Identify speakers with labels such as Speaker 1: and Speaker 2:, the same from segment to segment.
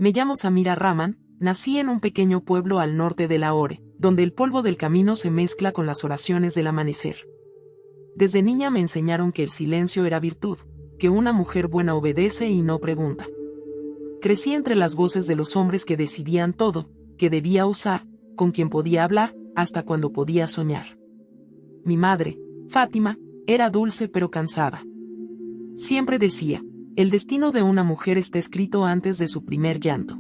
Speaker 1: Me llamo Samira Rahman, nací en un pequeño pueblo al norte de Lahore, donde el polvo del camino se mezcla con las oraciones del amanecer. Desde niña me enseñaron que el silencio era virtud, que una mujer buena obedece y no pregunta. Crecí entre las voces de los hombres que decidían todo, que debía usar, con quien podía hablar, hasta cuando podía soñar. Mi madre, Fátima, era dulce pero cansada. Siempre decía, el destino de una mujer está escrito antes de su primer llanto.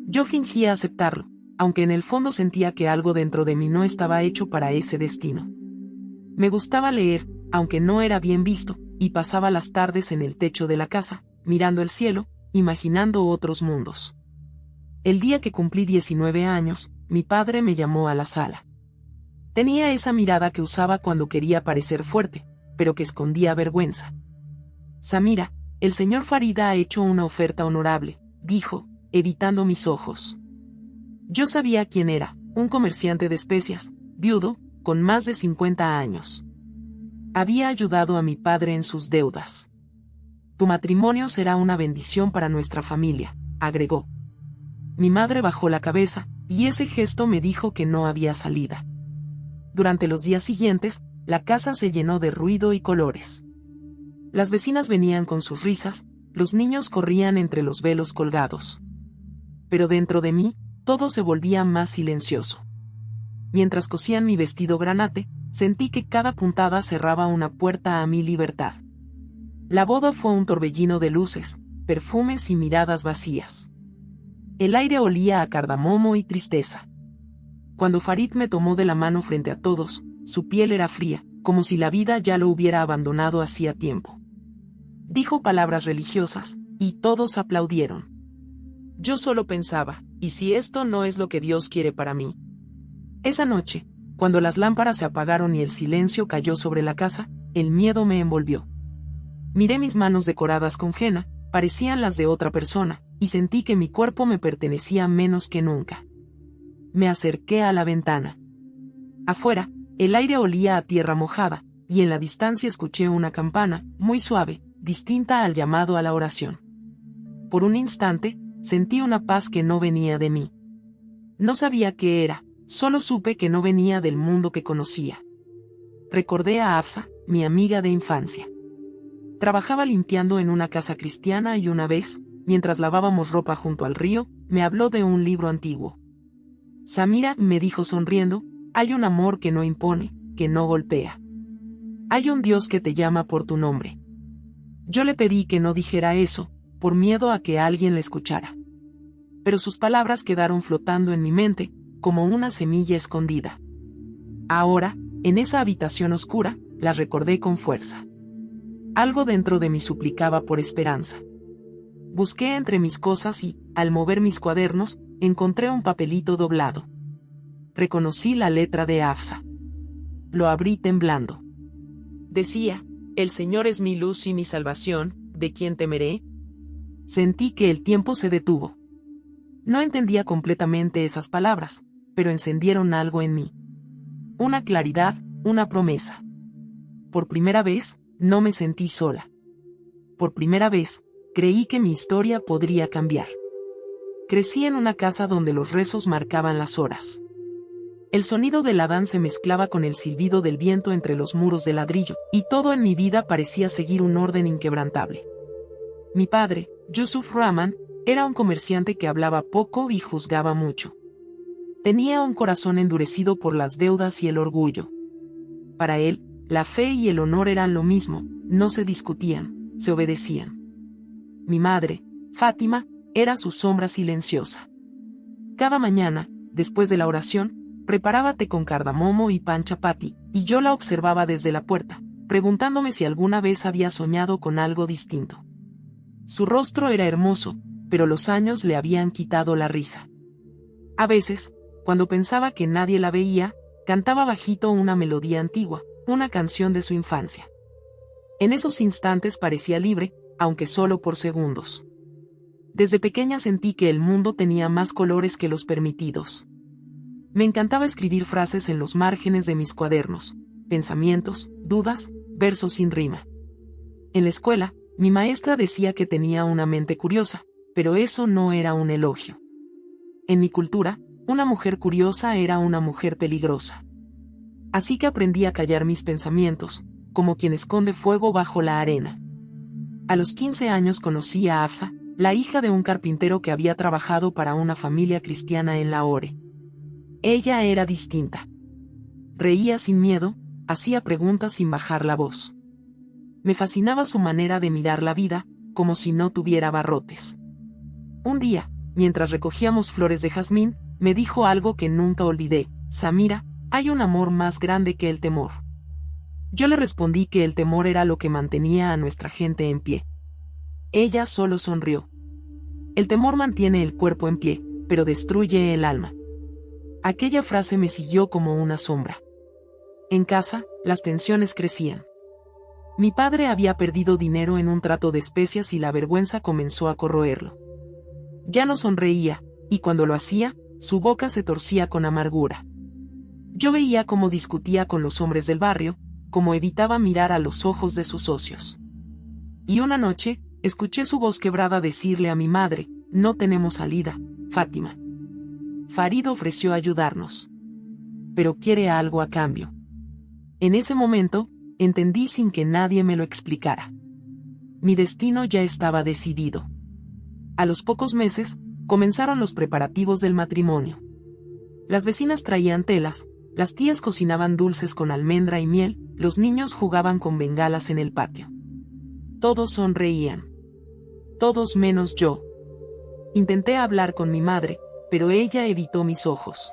Speaker 1: Yo fingía aceptarlo, aunque en el fondo sentía que algo dentro de mí no estaba hecho para ese destino. Me gustaba leer, aunque no era bien visto, y pasaba las tardes en el techo de la casa, mirando el cielo, imaginando otros mundos. El día que cumplí 19 años, mi padre me llamó a la sala. Tenía esa mirada que usaba cuando quería parecer fuerte, pero que escondía vergüenza. Samira, el señor Farida ha hecho una oferta honorable, dijo, evitando mis ojos. Yo sabía quién era, un comerciante de especias, viudo, con más de 50 años. Había ayudado a mi padre en sus deudas. Tu matrimonio será una bendición para nuestra familia, agregó. Mi madre bajó la cabeza, y ese gesto me dijo que no había salida. Durante los días siguientes, la casa se llenó de ruido y colores. Las vecinas venían con sus risas, los niños corrían entre los velos colgados. Pero dentro de mí, todo se volvía más silencioso. Mientras cosían mi vestido granate, sentí que cada puntada cerraba una puerta a mi libertad. La boda fue un torbellino de luces, perfumes y miradas vacías. El aire olía a cardamomo y tristeza. Cuando Farid me tomó de la mano frente a todos, su piel era fría, como si la vida ya lo hubiera abandonado hacía tiempo. Dijo palabras religiosas, y todos aplaudieron. Yo solo pensaba, ¿y si esto no es lo que Dios quiere para mí? Esa noche, cuando las lámparas se apagaron y el silencio cayó sobre la casa, el miedo me envolvió. Miré mis manos decoradas con henna, parecían las de otra persona, y sentí que mi cuerpo me pertenecía menos que nunca. Me acerqué a la ventana. Afuera, el aire olía a tierra mojada, y en la distancia escuché una campana, muy suave, distinta al llamado a la oración. Por un instante, sentí una paz que no venía de mí. No sabía qué era, solo supe que no venía del mundo que conocía. Recordé a Hafsa, mi amiga de infancia. Trabajaba limpiando en una casa cristiana y una vez, mientras lavábamos ropa junto al río, me habló de un libro antiguo. Samira, me dijo sonriendo, hay un amor que no impone, que no golpea. Hay un Dios que te llama por tu nombre. Yo le pedí que no dijera eso, por miedo a que alguien le escuchara. Pero sus palabras quedaron flotando en mi mente, como una semilla escondida. Ahora, en esa habitación oscura, las recordé con fuerza. Algo dentro de mí suplicaba por esperanza. Busqué entre mis cosas y, al mover mis cuadernos, encontré un papelito doblado. Reconocí la letra de Hafsa. Lo abrí temblando. Decía, el Señor es mi luz y mi salvación, ¿de quién temeré? Sentí que el tiempo se detuvo. No entendía completamente esas palabras, pero encendieron algo en mí. Una claridad, una promesa. Por primera vez, no me sentí sola. Por primera vez, creí que mi historia podría cambiar. Crecí en una casa donde los rezos marcaban las horas. El sonido del adán se mezclaba con el silbido del viento entre los muros de ladrillo, y todo en mi vida parecía seguir un orden inquebrantable. Mi padre, Yusuf Rahman, era un comerciante que hablaba poco y juzgaba mucho. Tenía un corazón endurecido por las deudas y el orgullo. Para él, la fe y el honor eran lo mismo, no se discutían, se obedecían. Mi madre, Fátima, era su sombra silenciosa. Cada mañana, después de la oración, preparaba té con cardamomo y pan chapati, y yo la observaba desde la puerta, preguntándome si alguna vez había soñado con algo distinto. Su rostro era hermoso, pero los años le habían quitado la risa. A veces, cuando pensaba que nadie la veía, cantaba bajito una melodía antigua, una canción de su infancia. En esos instantes parecía libre, aunque solo por segundos. Desde pequeña sentí que el mundo tenía más colores que los permitidos. Me encantaba escribir frases en los márgenes de mis cuadernos, pensamientos, dudas, versos sin rima. En la escuela, mi maestra decía que tenía una mente curiosa, pero eso no era un elogio. En mi cultura, una mujer curiosa era una mujer peligrosa. Así que aprendí a callar mis pensamientos, como quien esconde fuego bajo la arena. A los 15 años conocí a Hafsa, la hija de un carpintero que había trabajado para una familia cristiana en Lahore. Ella era distinta. Reía sin miedo, hacía preguntas sin bajar la voz. Me fascinaba su manera de mirar la vida, como si no tuviera barrotes. Un día, mientras recogíamos flores de jazmín, me dijo algo que nunca olvidé: Samira, hay un amor más grande que el temor. Yo le respondí que el temor era lo que mantenía a nuestra gente en pie. Ella solo sonrió. El temor mantiene el cuerpo en pie, pero destruye el alma. Aquella frase me siguió como una sombra. En casa, las tensiones crecían. Mi padre había perdido dinero en un trato de especias y la vergüenza comenzó a corroerlo. Ya no sonreía, y cuando lo hacía, su boca se torcía con amargura. Yo veía cómo discutía con los hombres del barrio, cómo evitaba mirar a los ojos de sus socios. Y una noche, escuché su voz quebrada decirle a mi madre: no tenemos salida, Fátima. Farid ofreció ayudarnos. Pero quiere algo a cambio. En ese momento, entendí sin que nadie me lo explicara. Mi destino ya estaba decidido. A los pocos meses, comenzaron los preparativos del matrimonio. Las vecinas traían telas, las tías cocinaban dulces con almendra y miel, los niños jugaban con bengalas en el patio. Todos sonreían. Todos menos yo. Intenté hablar con mi madre, pero ella evitó mis ojos.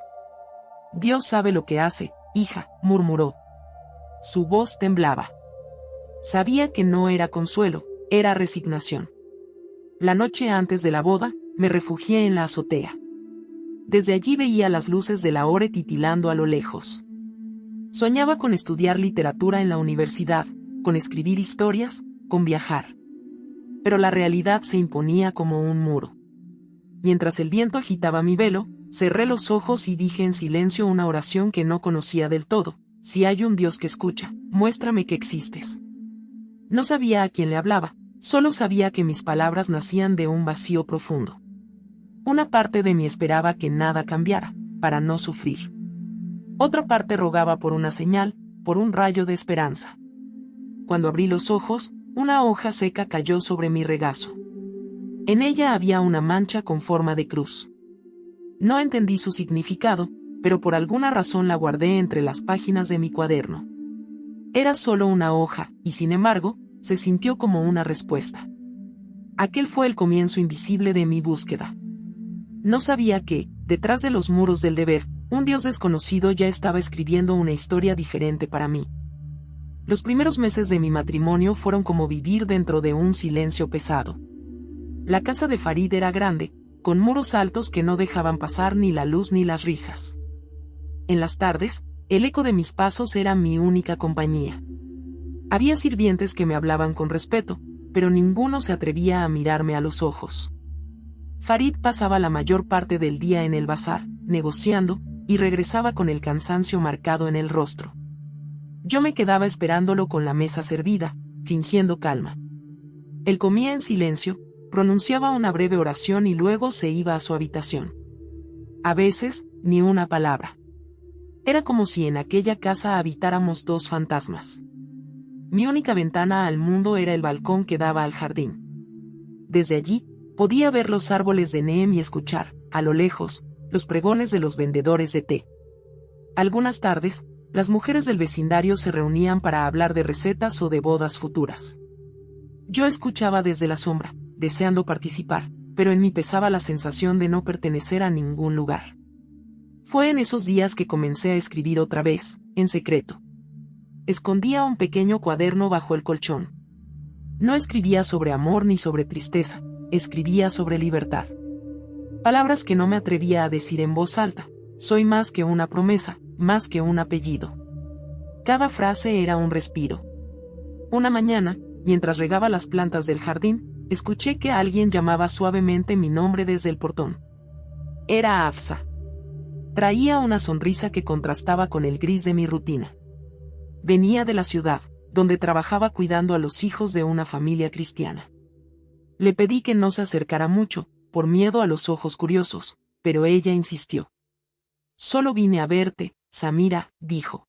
Speaker 1: Dios sabe lo que hace, hija, murmuró. Su voz temblaba. Sabía que no era consuelo, era resignación. La noche antes de la boda, me refugié en la azotea. Desde allí veía las luces de Lahore titilando a lo lejos. Soñaba con estudiar literatura en la universidad, con escribir historias, con viajar. Pero la realidad se imponía como un muro. Mientras el viento agitaba mi velo, cerré los ojos y dije en silencio una oración que no conocía del todo: si hay un Dios que escucha, muéstrame que existes. No sabía a quién le hablaba, solo sabía que mis palabras nacían de un vacío profundo. Una parte de mí esperaba que nada cambiara, para no sufrir. Otra parte rogaba por una señal, por un rayo de esperanza. Cuando abrí los ojos, una hoja seca cayó sobre mi regazo. En ella había una mancha con forma de cruz. No entendí su significado, pero por alguna razón la guardé entre las páginas de mi cuaderno. Era solo una hoja, y sin embargo, se sintió como una respuesta. Aquel fue el comienzo invisible de mi búsqueda. No sabía que, detrás de los muros del deber, un Dios desconocido ya estaba escribiendo una historia diferente para mí. Los primeros meses de mi matrimonio fueron como vivir dentro de un silencio pesado. La casa de Farid era grande, con muros altos que no dejaban pasar ni la luz ni las risas. En las tardes, el eco de mis pasos era mi única compañía. Había sirvientes que me hablaban con respeto, pero ninguno se atrevía a mirarme a los ojos. Farid pasaba la mayor parte del día en el bazar, negociando, y regresaba con el cansancio marcado en el rostro. Yo me quedaba esperándolo con la mesa servida, fingiendo calma. Él comía en silencio, pronunciaba una breve oración y luego se iba a su habitación. A veces, ni una palabra. Era como si en aquella casa habitáramos dos fantasmas. Mi única ventana al mundo era el balcón que daba al jardín. Desde allí, podía ver los árboles de Neem y escuchar, a lo lejos, los pregones de los vendedores de té. Algunas tardes, las mujeres del vecindario se reunían para hablar de recetas o de bodas futuras. Yo escuchaba desde la sombra, deseando participar, pero en mí pesaba la sensación de no pertenecer a ningún lugar. Fue en esos días que comencé a escribir otra vez, en secreto. Escondía un pequeño cuaderno bajo el colchón. No escribía sobre amor ni sobre tristeza, escribía sobre libertad. Palabras que no me atrevía a decir en voz alta: soy más que una promesa, más que un apellido. Cada frase era un respiro. Una mañana, mientras regaba las plantas del jardín, escuché que alguien llamaba suavemente mi nombre desde el portón. Era Hafsa. Traía una sonrisa que contrastaba con el gris de mi rutina. Venía de la ciudad, donde trabajaba cuidando a los hijos de una familia cristiana. Le pedí que no se acercara mucho, por miedo a los ojos curiosos, pero ella insistió. Solo vine a verte, Samira, dijo.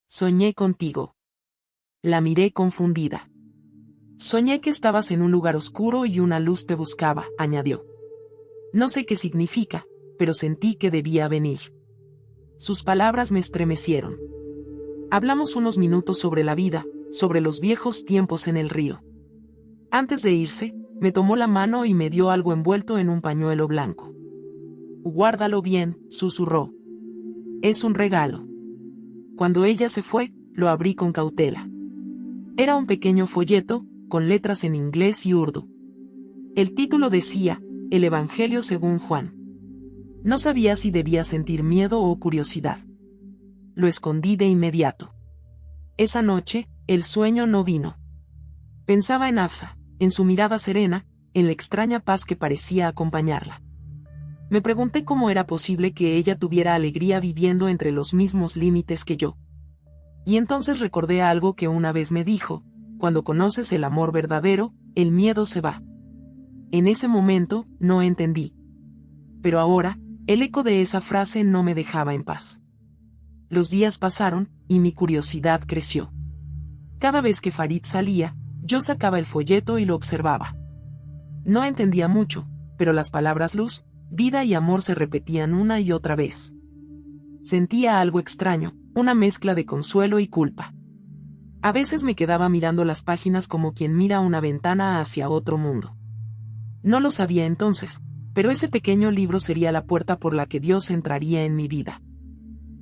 Speaker 1: Soñé contigo. La miré confundida. Soñé que estabas en un lugar oscuro y una luz te buscaba, añadió. No sé qué significa, pero sentí que debía venir. Sus palabras me estremecieron. Hablamos unos minutos sobre la vida, sobre los viejos tiempos en el río. Antes de irse, me tomó la mano y me dio algo envuelto en un pañuelo blanco. Guárdalo bien, susurró. Es un regalo. Cuando ella se fue, lo abrí con cautela. Era un pequeño folleto, con letras en inglés y urdu. El título decía, El Evangelio según Juan. No sabía si debía sentir miedo o curiosidad. Lo escondí de inmediato. Esa noche, el sueño no vino. Pensaba en Hafsa, en su mirada serena, en la extraña paz que parecía acompañarla. Me pregunté cómo era posible que ella tuviera alegría viviendo entre los mismos límites que yo. Y entonces recordé algo que una vez me dijo: cuando conoces el amor verdadero, el miedo se va. En ese momento, no entendí. Pero ahora, el eco de esa frase no me dejaba en paz. Los días pasaron, y mi curiosidad creció. Cada vez que Farid salía, yo sacaba el folleto y lo observaba. No entendía mucho, pero las palabras luz, vida y amor se repetían una y otra vez. Sentía algo extraño, una mezcla de consuelo y culpa. A veces me quedaba mirando las páginas como quien mira una ventana hacia otro mundo. No lo sabía entonces, pero ese pequeño libro sería la puerta por la que Dios entraría en mi vida.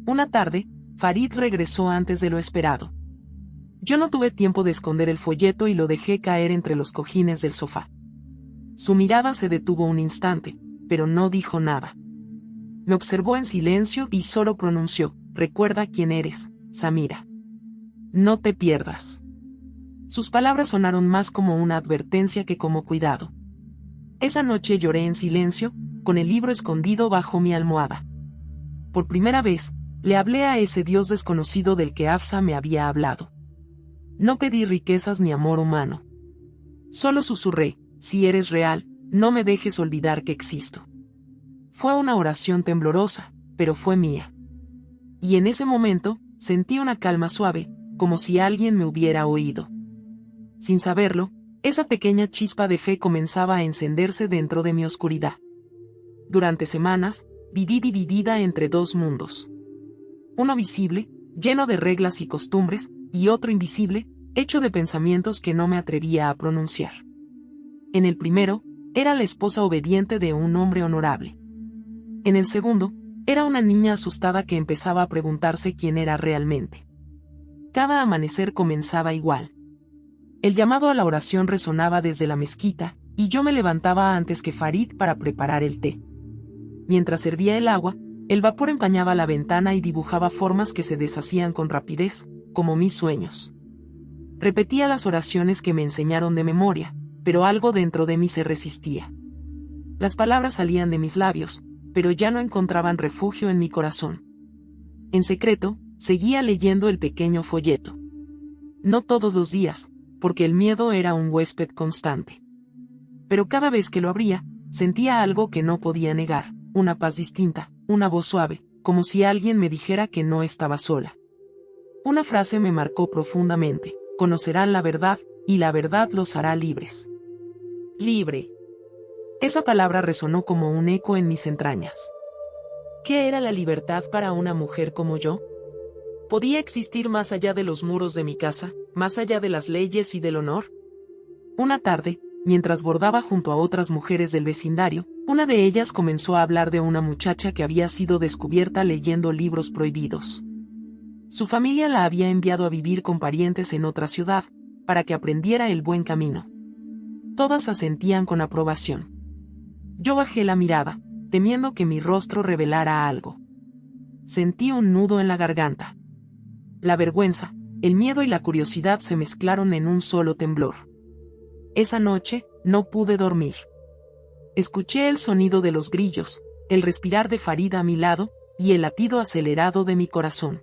Speaker 1: Una tarde, Farid regresó antes de lo esperado. Yo no tuve tiempo de esconder el folleto y lo dejé caer entre los cojines del sofá. Su mirada se detuvo un instante, pero no dijo nada. Me observó en silencio y solo pronunció: recuerda quién eres, Samira. No te pierdas. Sus palabras sonaron más como una advertencia que como cuidado. Esa noche lloré en silencio, con el libro escondido bajo mi almohada. Por primera vez, le hablé a ese Dios desconocido del que Hafsa me había hablado. No pedí riquezas ni amor humano. Solo susurré: si eres real, no me dejes olvidar que existo. Fue una oración temblorosa, pero fue mía. Y en ese momento, sentí una calma suave, como si alguien me hubiera oído. Sin saberlo, esa pequeña chispa de fe comenzaba a encenderse dentro de mi oscuridad. Durante semanas, viví dividida entre dos mundos. Uno visible, lleno de reglas y costumbres, y otro invisible, hecho de pensamientos que no me atrevía a pronunciar. En el primero, era la esposa obediente de un hombre honorable. En el segundo, era una niña asustada que empezaba a preguntarse quién era realmente. Cada amanecer comenzaba igual. El llamado a la oración resonaba desde la mezquita, y yo me levantaba antes que Farid para preparar el té. Mientras hervía el agua, el vapor empañaba la ventana y dibujaba formas que se deshacían con rapidez, como mis sueños. Repetía las oraciones que me enseñaron de memoria, pero algo dentro de mí se resistía. Las palabras salían de mis labios, pero ya no encontraban refugio en mi corazón. En secreto, seguía leyendo el pequeño folleto. No todos los días, porque el miedo era un huésped constante. Pero cada vez que lo abría, sentía algo que no podía negar, una paz distinta, una voz suave, como si alguien me dijera que no estaba sola. Una frase me marcó profundamente: conocerán la verdad, y la verdad los hará libres. Libre. Esa palabra resonó como un eco en mis entrañas. ¿Qué era la libertad para una mujer como yo? ¿Podía existir más allá de los muros de mi casa, más allá de las leyes y del honor? Una tarde, mientras bordaba junto a otras mujeres del vecindario, una de ellas comenzó a hablar de una muchacha que había sido descubierta leyendo libros prohibidos. Su familia la había enviado a vivir con parientes en otra ciudad, para que aprendiera el buen camino. Todas asentían con aprobación. Yo bajé la mirada, temiendo que mi rostro revelara algo. Sentí un nudo en la garganta. La vergüenza, el miedo y la curiosidad se mezclaron en un solo temblor. Esa noche, no pude dormir. Escuché el sonido de los grillos, el respirar de Farid a mi lado, y el latido acelerado de mi corazón.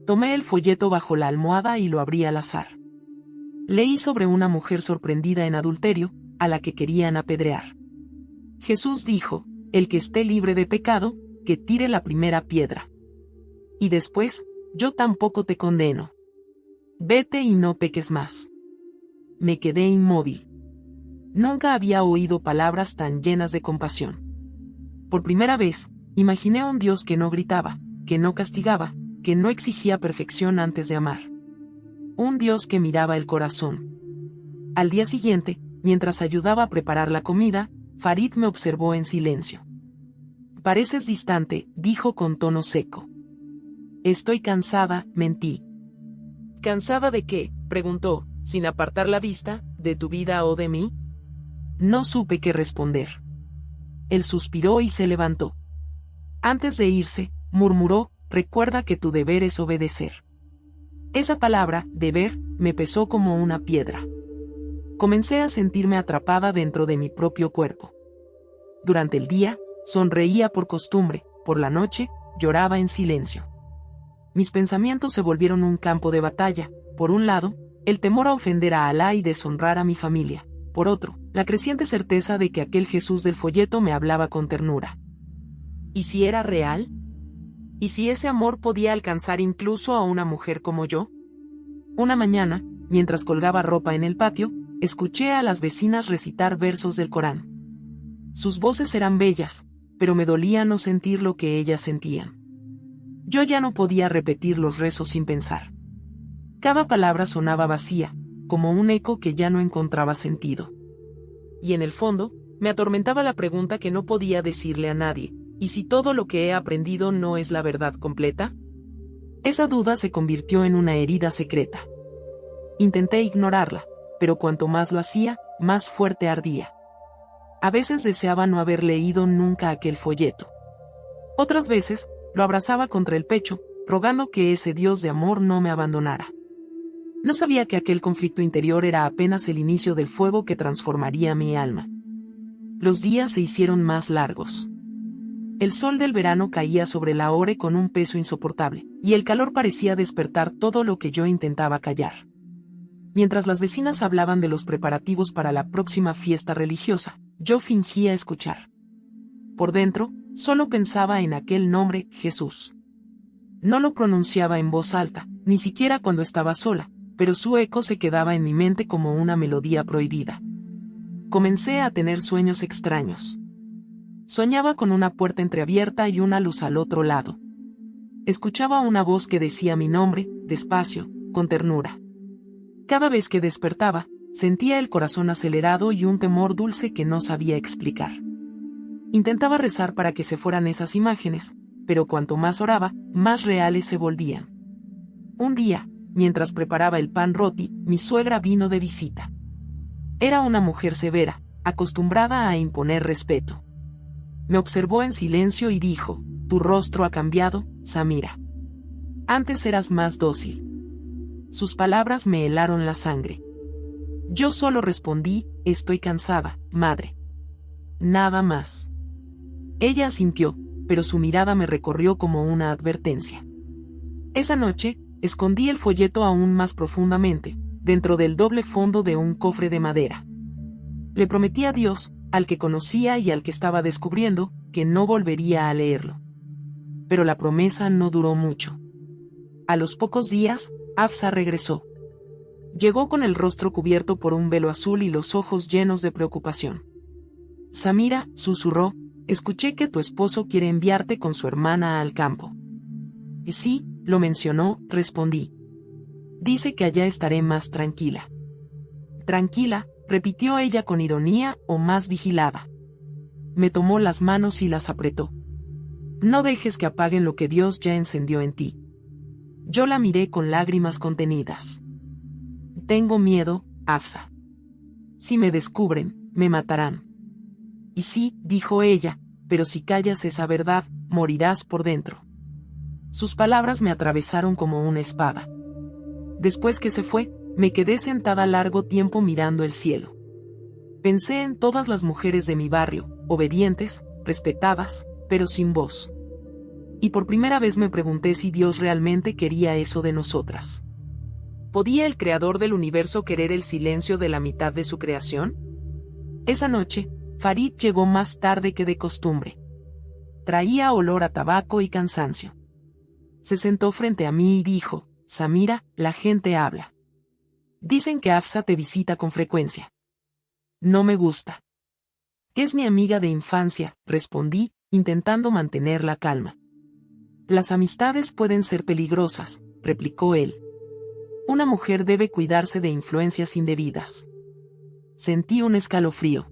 Speaker 1: Tomé el folleto bajo la almohada y lo abrí al azar. Leí sobre una mujer sorprendida en adulterio, a la que querían apedrear. Jesús dijo, el que esté libre de pecado, que tire la primera piedra. Y después, yo tampoco te condeno. Vete y no peques más. Me quedé inmóvil. Nunca había oído palabras tan llenas de compasión. Por primera vez, imaginé a un Dios que no gritaba, que no castigaba, que no exigía perfección antes de amar. Un Dios que miraba el corazón. Al día siguiente, mientras ayudaba a preparar la comida, Farid me observó en silencio. Pareces distante, dijo con tono seco. Estoy cansada, mentí. ¿Cansada de qué?, preguntó, sin apartar la vista, ¿de tu vida o de mí? No supe qué responder. Él suspiró y se levantó. Antes de irse, murmuró, recuerda que tu deber es obedecer. Esa palabra, deber, me pesó como una piedra. Comencé a sentirme atrapada dentro de mi propio cuerpo. Durante el día, sonreía por costumbre, por la noche, lloraba en silencio. Mis pensamientos se volvieron un campo de batalla, por un lado, el temor a ofender a Alá y deshonrar a mi familia, por otro, la creciente certeza de que aquel Jesús del folleto me hablaba con ternura. ¿Y si era real? ¿Y si ese amor podía alcanzar incluso a una mujer como yo? Una mañana, mientras colgaba ropa en el patio, escuché a las vecinas recitar versos del Corán. Sus voces eran bellas, pero me dolía no sentir lo que ellas sentían. Yo ya no podía repetir los rezos sin pensar. Cada palabra sonaba vacía, como un eco que ya no encontraba sentido. Y en el fondo, me atormentaba la pregunta que no podía decirle a nadie, ¿y si todo lo que he aprendido no es la verdad completa? Esa duda se convirtió en una herida secreta. Intenté ignorarla, pero cuanto más lo hacía, más fuerte ardía. A veces deseaba no haber leído nunca aquel folleto. Otras veces, lo abrazaba contra el pecho, rogando que ese Dios de amor no me abandonara. No sabía que aquel conflicto interior era apenas el inicio del fuego que transformaría mi alma. Los días se hicieron más largos. El sol del verano caía sobre la Lahore con un peso insoportable, y el calor parecía despertar todo lo que yo intentaba callar. Mientras las vecinas hablaban de los preparativos para la próxima fiesta religiosa, yo fingía escuchar. Por dentro, solo pensaba en aquel nombre, Jesús. No lo pronunciaba en voz alta, ni siquiera cuando estaba sola, pero su eco se quedaba en mi mente como una melodía prohibida. Comencé a tener sueños extraños. Soñaba con una puerta entreabierta y una luz al otro lado. Escuchaba una voz que decía mi nombre, despacio, con ternura. Cada vez que despertaba, sentía el corazón acelerado y un temor dulce que no sabía explicar. Intentaba rezar para que se fueran esas imágenes, pero cuanto más oraba, más reales se volvían. Un día, mientras preparaba el pan roti, mi suegra vino de visita. Era una mujer severa, acostumbrada a imponer respeto. Me observó en silencio y dijo, «Tu rostro ha cambiado, Samira. Antes eras más dócil». Sus palabras me helaron la sangre. Yo solo respondí, «Estoy cansada, madre». Nada más. Ella asintió, pero su mirada me recorrió como una advertencia. Esa noche, escondí el folleto aún más profundamente, dentro del doble fondo de un cofre de madera. Le prometí a Dios, al que conocía y al que estaba descubriendo, que no volvería a leerlo. Pero la promesa no duró mucho. A los pocos días, Hafsa regresó. Llegó con el rostro cubierto por un velo azul y los ojos llenos de preocupación. «Samira», susurró, «escuché que tu esposo quiere enviarte con su hermana al campo». «Sí, lo mencionó», respondí. «Dice que allá estaré más tranquila». «Tranquila», repitió ella con ironía, «o más vigilada». Me tomó las manos y las apretó. «No dejes que apaguen lo que Dios ya encendió en ti». Yo la miré con lágrimas contenidas. «Tengo miedo, Hafsa. Si me descubren, me matarán». «Y sí», dijo ella, «pero si callas esa verdad, morirás por dentro». Sus palabras me atravesaron como una espada. Después que se fue, me quedé sentada largo tiempo mirando el cielo. Pensé en todas las mujeres de mi barrio, obedientes, respetadas, pero sin voz. Y por primera vez me pregunté si Dios realmente quería eso de nosotras. ¿Podía el creador del universo querer el silencio de la mitad de su creación? Esa noche, Farid llegó más tarde que de costumbre. Traía olor a tabaco y cansancio. Se sentó frente a mí y dijo: Samira, la gente habla. Dicen que Hafsa te visita con frecuencia. No me gusta. Es mi amiga de infancia, respondí, intentando mantener la calma. Las amistades pueden ser peligrosas, replicó él. Una mujer debe cuidarse de influencias indebidas. Sentí un escalofrío.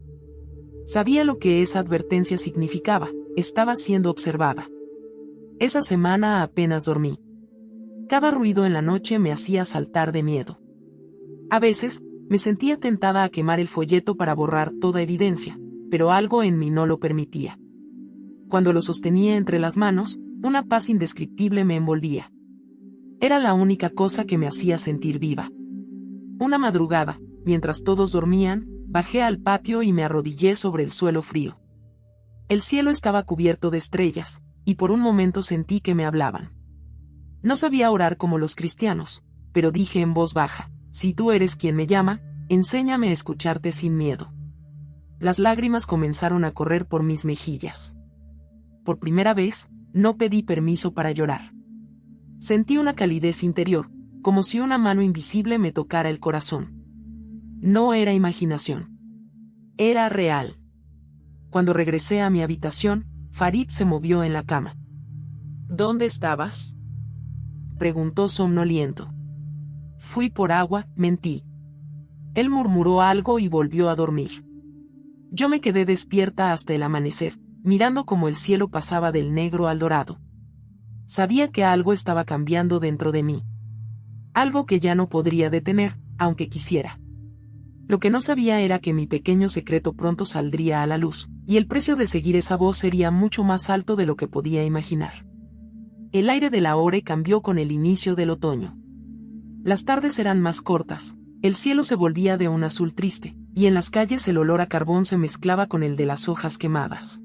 Speaker 1: Sabía lo que esa advertencia significaba: estaba siendo observada. Esa semana apenas dormí. Cada ruido en la noche me hacía saltar de miedo. A veces, me sentía tentada a quemar el folleto para borrar toda evidencia, pero algo en mí no lo permitía. Cuando lo sostenía entre las manos, una paz indescriptible me envolvía. Era la única cosa que me hacía sentir viva. Una madrugada, mientras todos dormían, bajé al patio y me arrodillé sobre el suelo frío. El cielo estaba cubierto de estrellas, y por un momento sentí que me hablaban. No sabía orar como los cristianos, pero dije en voz baja: si tú eres quien me llama, enséñame a escucharte sin miedo. Las lágrimas comenzaron a correr por mis mejillas. Por primera vez, no pedí permiso para llorar. Sentí una calidez interior, como si una mano invisible me tocara el corazón. No era imaginación. Era real. Cuando regresé a mi habitación, Farid se movió en la cama. ¿Dónde estabas?, preguntó somnoliento. Fui por agua, mentí. Él murmuró algo y volvió a dormir. Yo me quedé despierta hasta el amanecer, mirando cómo el cielo pasaba del negro al dorado. Sabía que algo estaba cambiando dentro de mí. Algo que ya no podría detener, aunque quisiera. Lo que no sabía era que mi pequeño secreto pronto saldría a la luz, y el precio de seguir esa voz sería mucho más alto de lo que podía imaginar. El aire de Lahore cambió con el inicio del otoño. Las tardes eran más cortas, el cielo se volvía de un azul triste, y en las calles el olor a carbón se mezclaba con el de las hojas quemadas.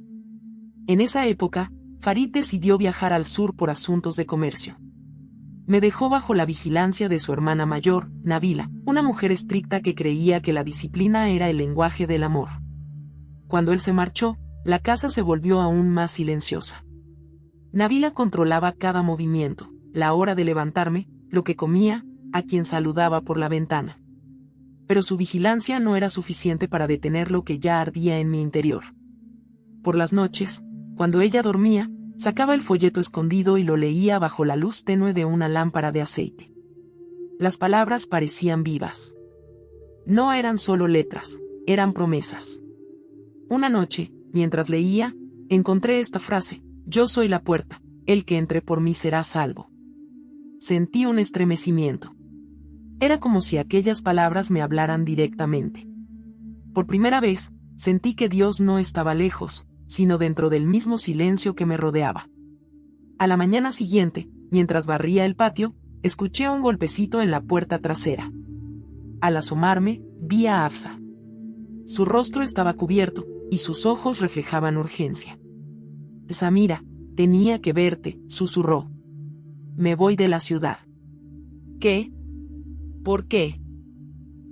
Speaker 1: En esa época, Farid decidió viajar al sur por asuntos de comercio. Me dejó bajo la vigilancia de su hermana mayor, Nabila, una mujer estricta que creía que la disciplina era el lenguaje del amor. Cuando él se marchó, la casa se volvió aún más silenciosa. Nabila controlaba cada movimiento, la hora de levantarme, lo que comía, a quien saludaba por la ventana. Pero su vigilancia no era suficiente para detener lo que ya ardía en mi interior. Por las noches, cuando ella dormía, sacaba el folleto escondido y lo leía bajo la luz tenue de una lámpara de aceite. Las palabras parecían vivas. No eran solo letras, eran promesas. Una noche, mientras leía, encontré esta frase: yo soy la puerta, el que entre por mí será salvo. Sentí un estremecimiento. Era como si aquellas palabras me hablaran directamente. Por primera vez, sentí que Dios no estaba lejos, sino dentro del mismo silencio que me rodeaba. A la mañana siguiente, mientras barría el patio, escuché un golpecito en la puerta trasera. Al asomarme, vi a Hafsa. Su rostro estaba cubierto, y sus ojos reflejaban urgencia. Samira, tenía que verte, susurró. Me voy de la ciudad. ¿Qué? ¿Por qué?,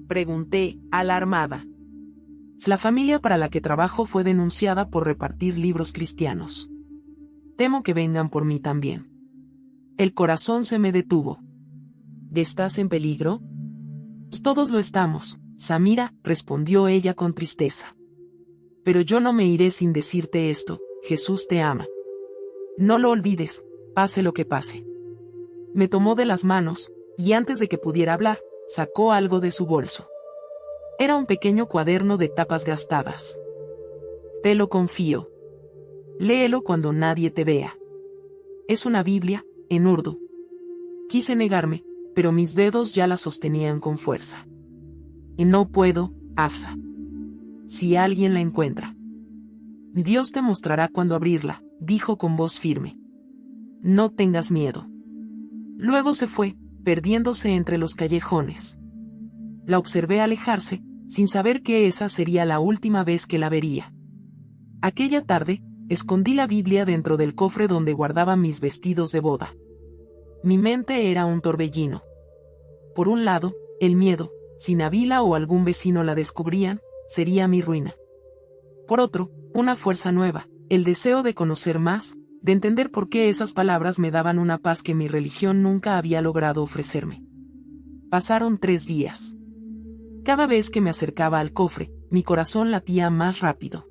Speaker 1: pregunté, alarmada. La familia para la que trabajo fue denunciada por repartir libros cristianos. Temo que vengan por mí también. El corazón se me detuvo. ¿Estás en peligro? Todos lo estamos, Samira, respondió ella con tristeza. Pero yo no me iré sin decirte esto: Jesús te ama. No lo olvides, pase lo que pase. Me tomó de las manos, y antes de que pudiera hablar, sacó algo de su bolso. Era un pequeño cuaderno de tapas gastadas. Te lo confío. Léelo cuando nadie te vea. Es una Biblia, en urdu. Quise negarme, pero mis dedos ya la sostenían con fuerza. Y no puedo, Hafsa. Si alguien la encuentra. Dios te mostrará cuándo abrirla, dijo con voz firme. No tengas miedo. Luego se fue, perdiéndose entre los callejones. La observé alejarse, sin saber que esa sería la última vez que la vería. Aquella tarde, escondí la Biblia dentro del cofre donde guardaba mis vestidos de boda. Mi mente era un torbellino. Por un lado, el miedo: si Nabila o algún vecino la descubrían, sería mi ruina. Por otro, una fuerza nueva, el deseo de conocer más, de entender por qué esas palabras me daban una paz que mi religión nunca había logrado ofrecerme. Pasaron 3 días. Cada vez que me acercaba al cofre, mi corazón latía más rápido.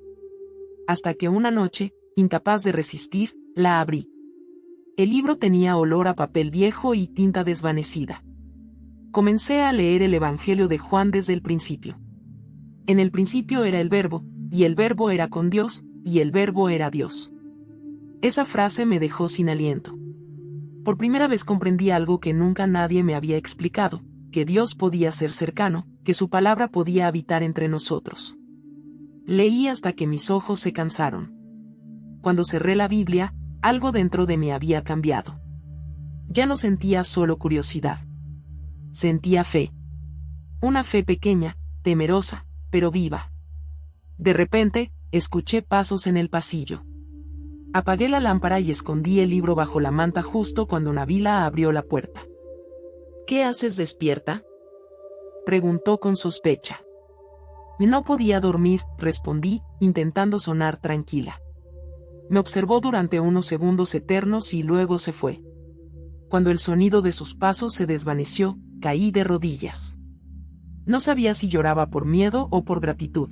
Speaker 1: Hasta que una noche, incapaz de resistir, la abrí. El libro tenía olor a papel viejo y tinta desvanecida. Comencé a leer el Evangelio de Juan desde el principio. En el principio era el Verbo, y el Verbo era con Dios, y el Verbo era Dios. Esa frase me dejó sin aliento. Por primera vez comprendí algo que nunca nadie me había explicado, que Dios podía ser cercano, que su palabra podía habitar entre nosotros. Leí hasta que mis ojos se cansaron. Cuando cerré la Biblia, algo dentro de mí había cambiado. Ya no sentía solo curiosidad. Sentía fe. Una fe pequeña, temerosa, pero viva. De repente, escuché pasos en el pasillo. Apagué la lámpara y escondí el libro bajo la manta justo cuando Nabila abrió la puerta. ¿Qué haces despierta?, preguntó con sospecha. No podía dormir, respondí, intentando sonar tranquila. Me observó durante unos segundos eternos y luego se fue. Cuando el sonido de sus pasos se desvaneció, caí de rodillas. No sabía si lloraba por miedo o por gratitud.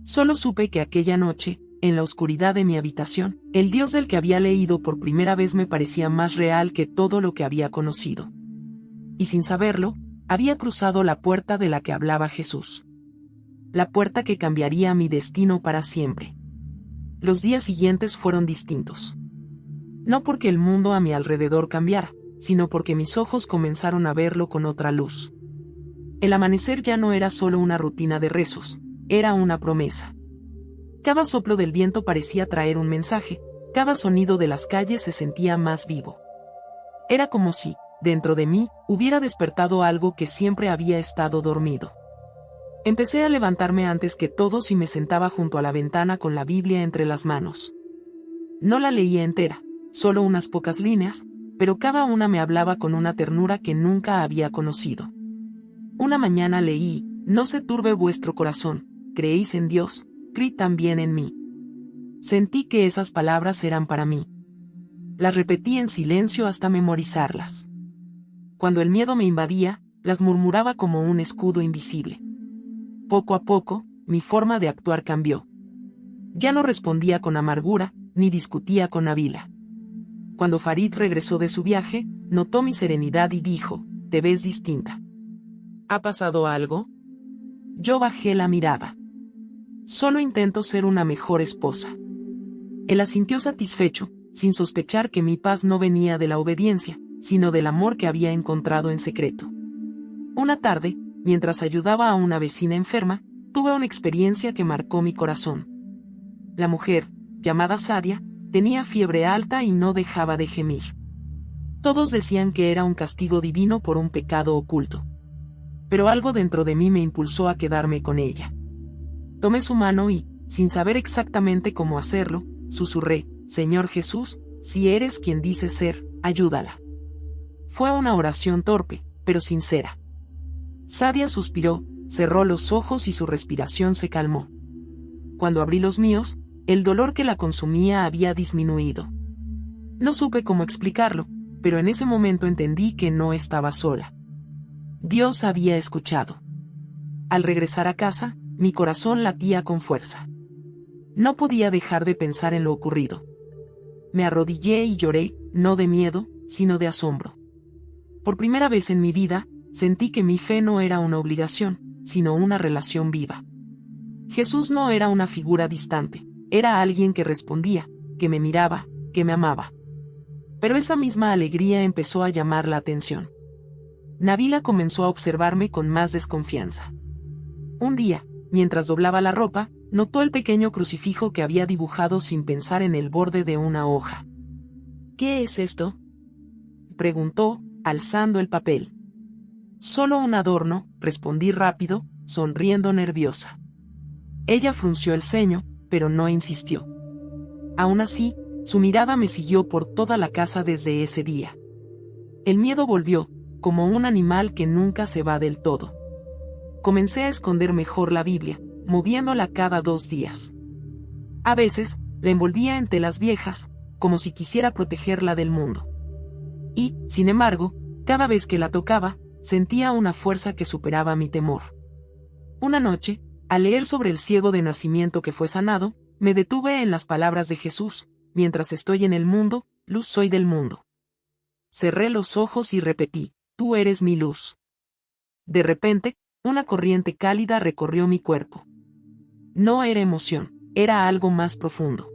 Speaker 1: Solo supe que aquella noche, en la oscuridad de mi habitación, el Dios del que había leído por primera vez me parecía más real que todo lo que había conocido. Y sin saberlo, había cruzado la puerta de la que hablaba Jesús. La puerta que cambiaría mi destino para siempre. Los días siguientes fueron distintos. No porque el mundo a mi alrededor cambiara, sino porque mis ojos comenzaron a verlo con otra luz. El amanecer ya no era solo una rutina de rezos, era una promesa. Cada soplo del viento parecía traer un mensaje, cada sonido de las calles se sentía más vivo. Era como si, dentro de mí, hubiera despertado algo que siempre había estado dormido. Empecé a levantarme antes que todos y me sentaba junto a la ventana con la Biblia entre las manos. No la leía entera, solo unas pocas líneas, pero cada una me hablaba con una ternura que nunca había conocido. Una mañana leí: no se turbe vuestro corazón, creéis en Dios, creed también en mí. Sentí que esas palabras eran para mí. Las repetí en silencio hasta memorizarlas. Cuando el miedo me invadía, las murmuraba como un escudo invisible. Poco a poco, mi forma de actuar cambió. Ya no respondía con amargura, ni discutía con Nabila. Cuando Farid regresó de su viaje, notó mi serenidad y dijo: «Te ves distinta». ¿Ha pasado algo? Yo bajé la mirada. Solo intento ser una mejor esposa. Él asintió satisfecho, sin sospechar que mi paz no venía de la obediencia, sino del amor que había encontrado en secreto. Una tarde, mientras ayudaba a una vecina enferma, tuve una experiencia que marcó mi corazón. La mujer, llamada Sadia, tenía fiebre alta y no dejaba de gemir. Todos decían que era un castigo divino por un pecado oculto. Pero algo dentro de mí me impulsó a quedarme con ella. Tomé su mano y, sin saber exactamente cómo hacerlo, susurré: «Señor Jesús, si eres quien dices ser, ayúdala». Fue una oración torpe, pero sincera. Sadia suspiró, cerró los ojos y su respiración se calmó. Cuando abrí los míos, el dolor que la consumía había disminuido. No supe cómo explicarlo, pero en ese momento entendí que no estaba sola. Dios había escuchado. Al regresar a casa, mi corazón latía con fuerza. No podía dejar de pensar en lo ocurrido. Me arrodillé y lloré, no de miedo, sino de asombro. Por primera vez en mi vida, sentí que mi fe no era una obligación, sino una relación viva. Jesús no era una figura distante, era alguien que respondía, que me miraba, que me amaba. Pero esa misma alegría empezó a llamar la atención. Nabila comenzó a observarme con más desconfianza. Un día, mientras doblaba la ropa, notó el pequeño crucifijo que había dibujado sin pensar en el borde de una hoja. «¿Qué es esto?», preguntó, alzando el papel. «Solo un adorno», respondí rápido, sonriendo nerviosa. Ella frunció el ceño, pero no insistió. Aún así, su mirada me siguió por toda la casa desde ese día. El miedo volvió, como un animal que nunca se va del todo. Comencé a esconder mejor la Biblia, moviéndola cada 2 días. A veces, la envolvía en telas viejas, como si quisiera protegerla del mundo. Y, sin embargo, cada vez que la tocaba, sentía una fuerza que superaba mi temor. Una noche, al leer sobre el ciego de nacimiento que fue sanado, me detuve en las palabras de Jesús: mientras estoy en el mundo, luz soy del mundo. Cerré los ojos y repetí: tú eres mi luz. De repente, una corriente cálida recorrió mi cuerpo. No era emoción, era algo más profundo.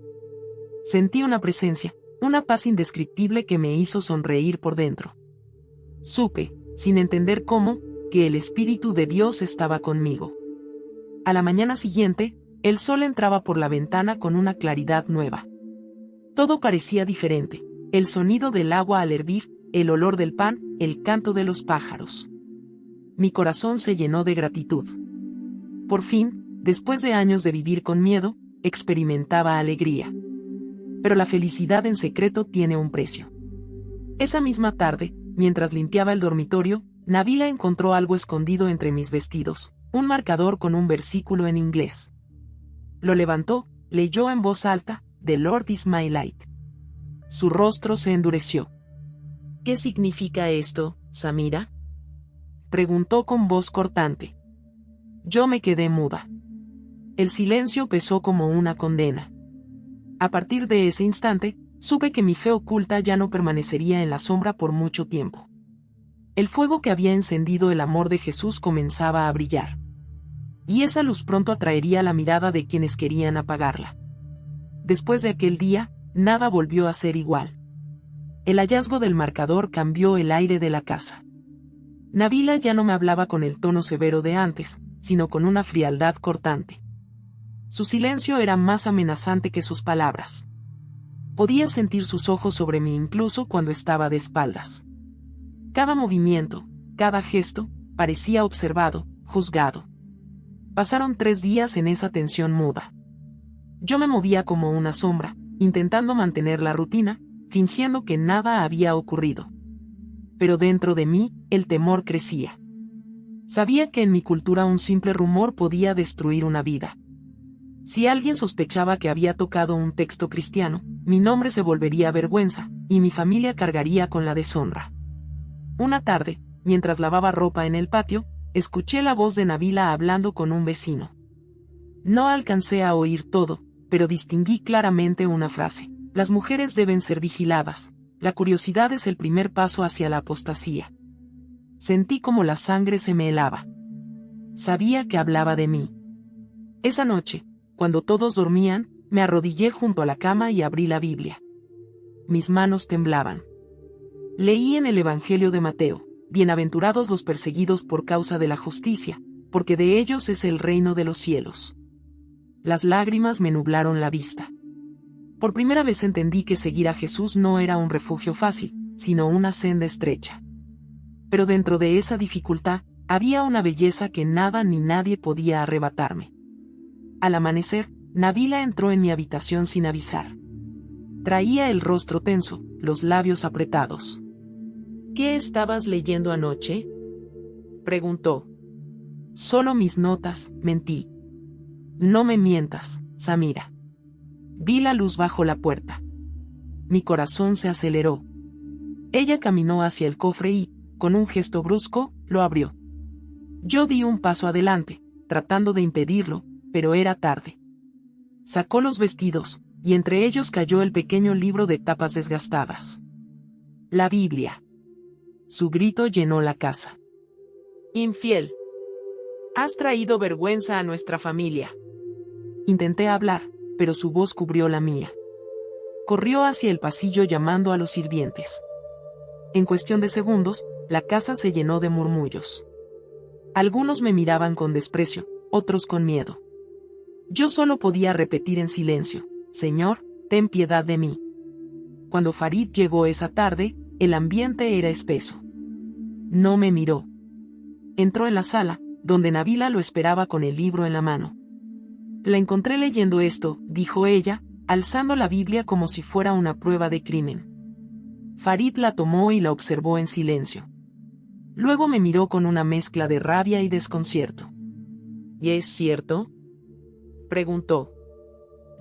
Speaker 1: Sentí una presencia, una paz indescriptible que me hizo sonreír por dentro. Supe, sin entender cómo, que el Espíritu de Dios estaba conmigo. A la mañana siguiente, el sol entraba por la ventana con una claridad nueva. Todo parecía diferente: el sonido del agua al hervir, el olor del pan, el canto de los pájaros. Mi corazón se llenó de gratitud. Por fin, después de años de vivir con miedo, experimentaba alegría. Pero la felicidad en secreto tiene un precio. Esa misma tarde, mientras limpiaba el dormitorio, Nabila encontró algo escondido entre mis vestidos, un marcador con un versículo en inglés. Lo levantó, leyó en voz alta: The Lord is my light. Su rostro se endureció. ¿Qué significa esto, Samira?, preguntó con voz cortante. Yo me quedé muda. El silencio pesó como una condena. A partir de ese instante, supe que mi fe oculta ya no permanecería en la sombra por mucho tiempo. El fuego que había encendido el amor de Jesús comenzaba a brillar. Y esa luz pronto atraería la mirada de quienes querían apagarla. Después de aquel día, nada volvió a ser igual. El hallazgo del marcador cambió el aire de la casa. Nabila ya no me hablaba con el tono severo de antes, sino con una frialdad cortante. Su silencio era más amenazante que sus palabras. Podía sentir sus ojos sobre mí incluso cuando estaba de espaldas. Cada movimiento, cada gesto, parecía observado, juzgado. Pasaron 3 días en esa tensión muda. Yo me movía como una sombra, intentando mantener la rutina, fingiendo que nada había ocurrido. Pero dentro de mí, el temor crecía. Sabía que en mi cultura un simple rumor podía destruir una vida. Si alguien sospechaba que había tocado un texto cristiano, mi nombre se volvería vergüenza, y mi familia cargaría con la deshonra. Una tarde, mientras lavaba ropa en el patio, escuché la voz de Nabila hablando con un vecino. No alcancé a oír todo, pero distinguí claramente una frase: las mujeres deben ser vigiladas, la curiosidad es el primer paso hacia la apostasía. Sentí como la sangre se me helaba. Sabía que hablaba de mí. Esa noche, cuando todos dormían, me arrodillé junto a la cama y abrí la Biblia. Mis manos temblaban. Leí en el Evangelio de Mateo: bienaventurados los perseguidos por causa de la justicia, porque de ellos es el reino de los cielos. Las lágrimas me nublaron la vista. Por primera vez entendí que seguir a Jesús no era un refugio fácil, sino una senda estrecha. Pero dentro de esa dificultad, había una belleza que nada ni nadie podía arrebatarme. Al amanecer, Nabila entró en mi habitación sin avisar. Traía el rostro tenso, los labios apretados. ¿Qué estabas leyendo anoche?, preguntó. Solo mis notas, mentí. No me mientas, Samira. Vi la luz bajo la puerta. Mi corazón se aceleró. Ella caminó hacia el cofre y, con un gesto brusco, lo abrió. Yo di un paso adelante, tratando de impedirlo, pero era tarde. Sacó los vestidos, y entre ellos cayó el pequeño libro de tapas desgastadas. La Biblia. Su grito llenó la casa. Infiel. Has traído vergüenza a nuestra familia. Intenté hablar, pero su voz cubrió la mía. Corrió hacia el pasillo llamando a los sirvientes. En cuestión de segundos, la casa se llenó de murmullos. Algunos me miraban con desprecio, otros con miedo. Yo solo podía repetir en silencio: Señor, ten piedad de mí. Cuando Farid llegó esa tarde, el ambiente era espeso. No me miró. Entró en la sala, donde Nabila lo esperaba con el libro en la mano. La encontré leyendo esto, dijo ella, alzando la Biblia como si fuera una prueba de crimen. Farid la tomó y la observó en silencio. Luego me miró con una mezcla de rabia y desconcierto. ¿Y es cierto?, preguntó.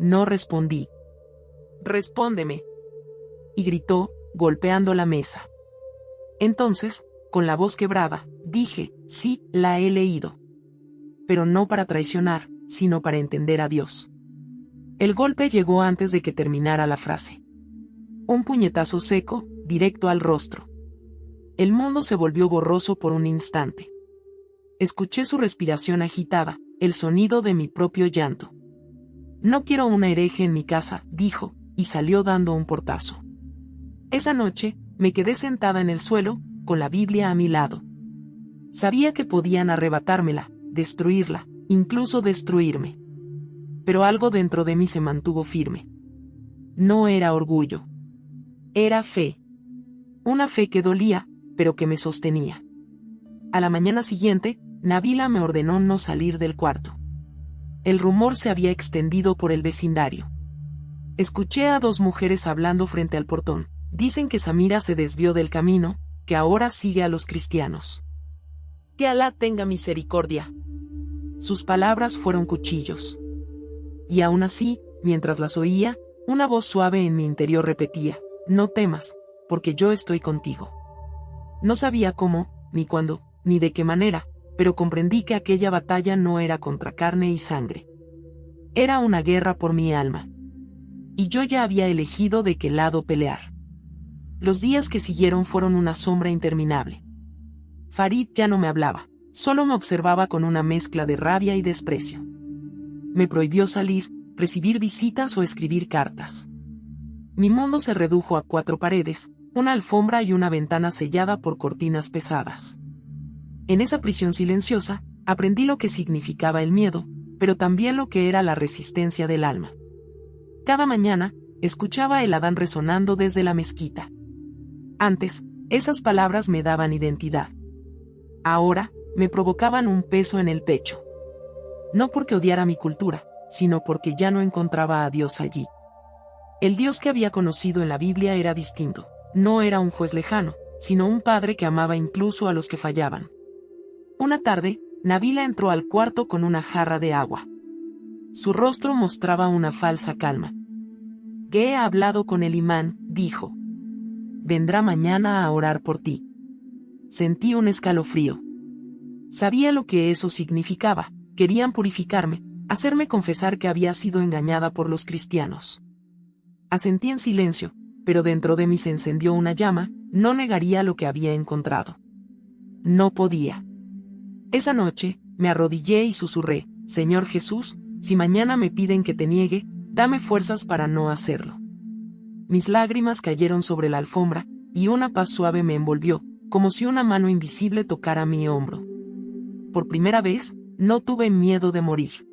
Speaker 1: No respondí. «Respóndeme», y gritó, golpeando la mesa. Entonces, con la voz quebrada, dije, «Sí, la he leído. Pero no para traicionar, sino para entender a Dios». El golpe llegó antes de que terminara la frase. Un puñetazo seco, directo al rostro. El mundo se volvió borroso por un instante. Escuché su respiración agitada, el sonido de mi propio llanto. «No quiero una hereje en mi casa», dijo, y salió dando un portazo. Esa noche, me quedé sentada en el suelo, con la Biblia a mi lado. Sabía que podían arrebatármela, destruirla, incluso destruirme. Pero algo dentro de mí se mantuvo firme. No era orgullo. Era fe. Una fe que dolía, pero que me sostenía. A la mañana siguiente, Nabila me ordenó no salir del cuarto. El rumor se había extendido por el vecindario. Escuché a dos mujeres hablando frente al portón. Dicen que Samira se desvió del camino, que ahora sigue a los cristianos. Que Alá tenga misericordia. Sus palabras fueron cuchillos. Y aún así, mientras las oía, una voz suave en mi interior repetía, «No temas, porque yo estoy contigo». No sabía cómo, ni cuándo, ni de qué manera, pero comprendí que aquella batalla no era contra carne y sangre. Era una guerra por mi alma. Y yo ya había elegido de qué lado pelear. Los días que siguieron fueron una sombra interminable. Farid ya no me hablaba, solo me observaba con una mezcla de rabia y desprecio. Me prohibió salir, recibir visitas o escribir cartas. Mi mundo se redujo a 4 paredes, una alfombra y una ventana sellada por cortinas pesadas. En esa prisión silenciosa, aprendí lo que significaba el miedo, pero también lo que era la resistencia del alma. Cada mañana, escuchaba el adán resonando desde la mezquita. Antes, esas palabras me daban identidad. Ahora, me provocaban un peso en el pecho. No porque odiara mi cultura, sino porque ya no encontraba a Dios allí. El Dios que había conocido en la Biblia era distinto. No era un juez lejano, sino un padre que amaba incluso a los que fallaban. Una tarde, Nabila entró al cuarto con una jarra de agua. Su rostro mostraba una falsa calma. «He hablado con el imán», dijo. «Vendrá mañana a orar por ti». Sentí un escalofrío. Sabía lo que eso significaba. Querían purificarme, hacerme confesar que había sido engañada por los cristianos. Asentí en silencio, pero dentro de mí se encendió una llama. No negaría lo que había encontrado. No podía. Esa noche, me arrodillé y susurré, «Señor Jesús, si mañana me piden que te niegue, dame fuerzas para no hacerlo». Mis lágrimas cayeron sobre la alfombra, y una paz suave me envolvió, como si una mano invisible tocara mi hombro. Por primera vez, no tuve miedo de morir.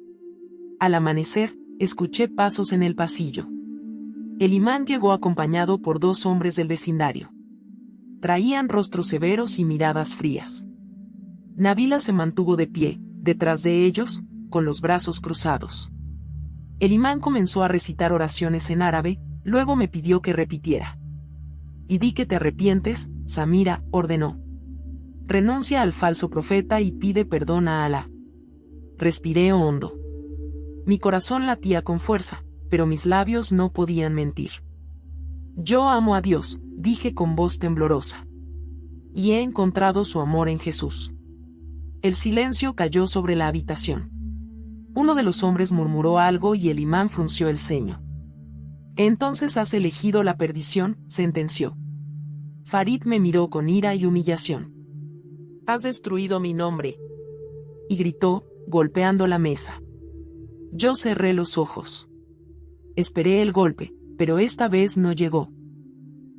Speaker 1: Al amanecer, escuché pasos en el pasillo. El imán llegó acompañado por 2 hombres del vecindario. Traían rostros severos y miradas frías. Nabila se mantuvo de pie, detrás de ellos, con los brazos cruzados. El imán comenzó a recitar oraciones en árabe, luego me pidió que repitiera. «Y di que te arrepientes», Samira ordenó. «Renuncia al falso profeta y pide perdón a Alá». Respiré hondo. Mi corazón latía con fuerza, pero mis labios no podían mentir. «Yo amo a Dios», dije con voz temblorosa. «Y he encontrado su amor en Jesús». El silencio cayó sobre la habitación. Uno de los hombres murmuró algo y el imán frunció el ceño. «Entonces has elegido la perdición», sentenció. Farid me miró con ira y humillación. «Has destruido mi nombre», y gritó, golpeando la mesa. Yo cerré los ojos. Esperé el golpe, pero esta vez no llegó.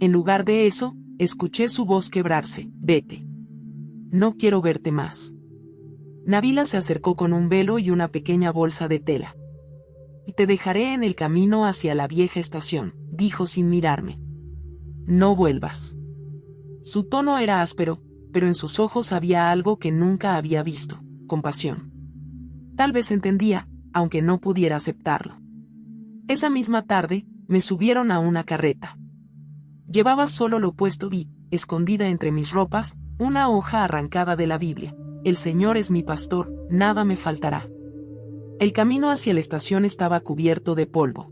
Speaker 1: En lugar de eso, escuché su voz quebrarse. «Vete. No quiero verte más». Nabila se acercó con un velo y una pequeña bolsa de tela. «Y te dejaré en el camino hacia la vieja estación», dijo sin mirarme. «No vuelvas». Su tono era áspero, pero en sus ojos había algo que nunca había visto: compasión. Tal vez entendía, aunque no pudiera aceptarlo. Esa misma tarde, me subieron a una carreta. Llevaba solo lo opuesto y, escondida entre mis ropas, una hoja arrancada de la Biblia. «El Señor es mi pastor, nada me faltará». El camino hacia la estación estaba cubierto de polvo.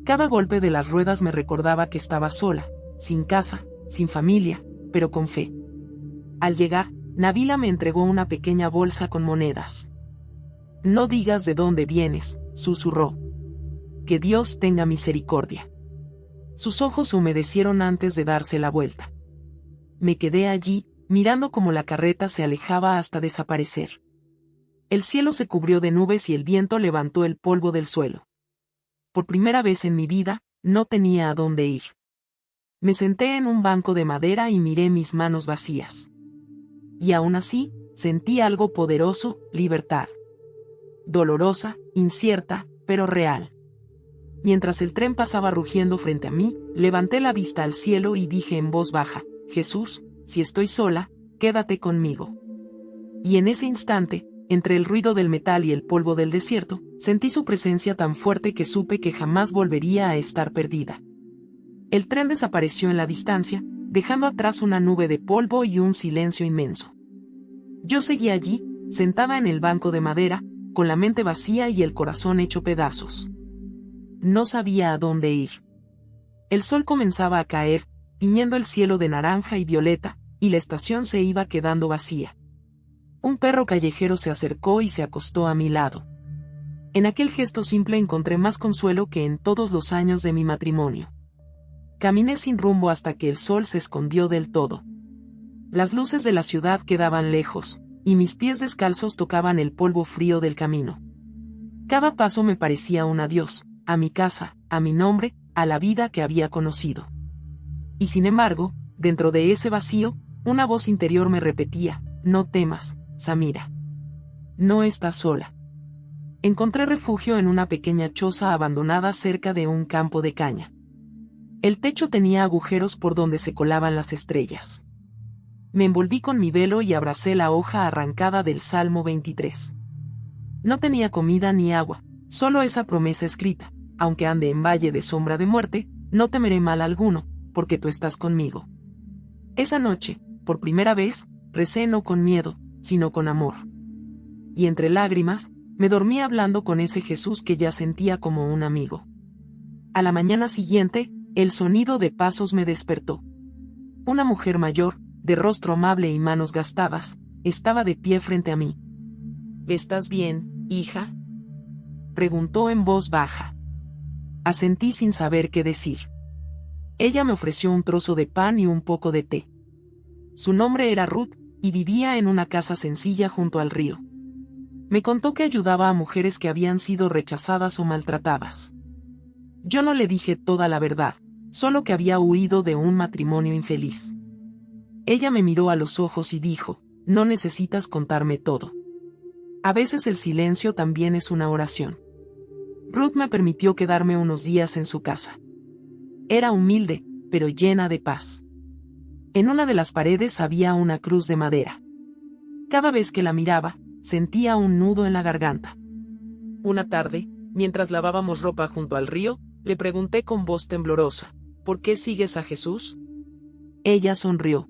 Speaker 1: Cada golpe de las ruedas me recordaba que estaba sola, sin casa, sin familia, pero con fe. Al llegar, Nabila me entregó una pequeña bolsa con monedas. «No digas de dónde vienes», susurró. «Que Dios tenga misericordia». Sus ojos se humedecieron antes de darse la vuelta. Me quedé allí, mirando cómo la carreta se alejaba hasta desaparecer. El cielo se cubrió de nubes y el viento levantó el polvo del suelo. Por primera vez en mi vida, no tenía a dónde ir. Me senté en un banco de madera y miré mis manos vacías. Y aún así, sentí algo poderoso, libertad. Dolorosa, incierta, pero real. Mientras el tren pasaba rugiendo frente a mí, levanté la vista al cielo y dije en voz baja: «Jesús, si estoy sola, quédate conmigo». Y en ese instante, entre el ruido del metal y el polvo del desierto, sentí su presencia tan fuerte que supe que jamás volvería a estar perdida. El tren desapareció en la distancia, dejando atrás una nube de polvo y un silencio inmenso. Yo seguí allí, sentada en el banco de madera, con la mente vacía y el corazón hecho pedazos. No sabía a dónde ir. El sol comenzaba a caer, tiñendo el cielo de naranja y violeta, y la estación se iba quedando vacía. Un perro callejero se acercó y se acostó a mi lado. En aquel gesto simple encontré más consuelo que en todos los años de mi matrimonio. Caminé sin rumbo hasta que el sol se escondió del todo. Las luces de la ciudad quedaban lejos, y mis pies descalzos tocaban el polvo frío del camino. Cada paso me parecía un adiós, a mi casa, a mi nombre, a la vida que había conocido. Y sin embargo, dentro de ese vacío, una voz interior me repetía: «No temas, Samira. No estás sola». Encontré refugio en una pequeña choza abandonada cerca de un campo de caña. El techo tenía agujeros por donde se colaban las estrellas. Me envolví con mi velo y abracé la hoja arrancada del Salmo 23. No tenía comida ni agua, solo esa promesa escrita: «Aunque ande en valle de sombra de muerte, no temeré mal alguno, porque tú estás conmigo». Esa noche, por primera vez, recé no con miedo, sino con amor. Y entre lágrimas, me dormí hablando con ese Jesús que ya sentía como un amigo. A la mañana siguiente, el sonido de pasos me despertó. Una mujer mayor, de rostro amable y manos gastadas, estaba de pie frente a mí. «¿Estás bien, hija?», preguntó en voz baja. Asentí sin saber qué decir. Ella me ofreció un trozo de pan y un poco de té. Su nombre era Ruth, y vivía en una casa sencilla junto al río. Me contó que ayudaba a mujeres que habían sido rechazadas o maltratadas. Yo no le dije toda la verdad, solo que había huido de un matrimonio infeliz. Ella me miró a los ojos y dijo: «No necesitas contarme todo. A veces el silencio también es una oración». Ruth me permitió quedarme unos días en su casa. Era humilde, pero llena de paz. En una de las paredes había una cruz de madera. Cada vez que la miraba, sentía un nudo en la garganta. Una tarde, mientras lavábamos ropa junto al río, le pregunté con voz temblorosa: «¿Por qué sigues a Jesús?». Ella sonrió.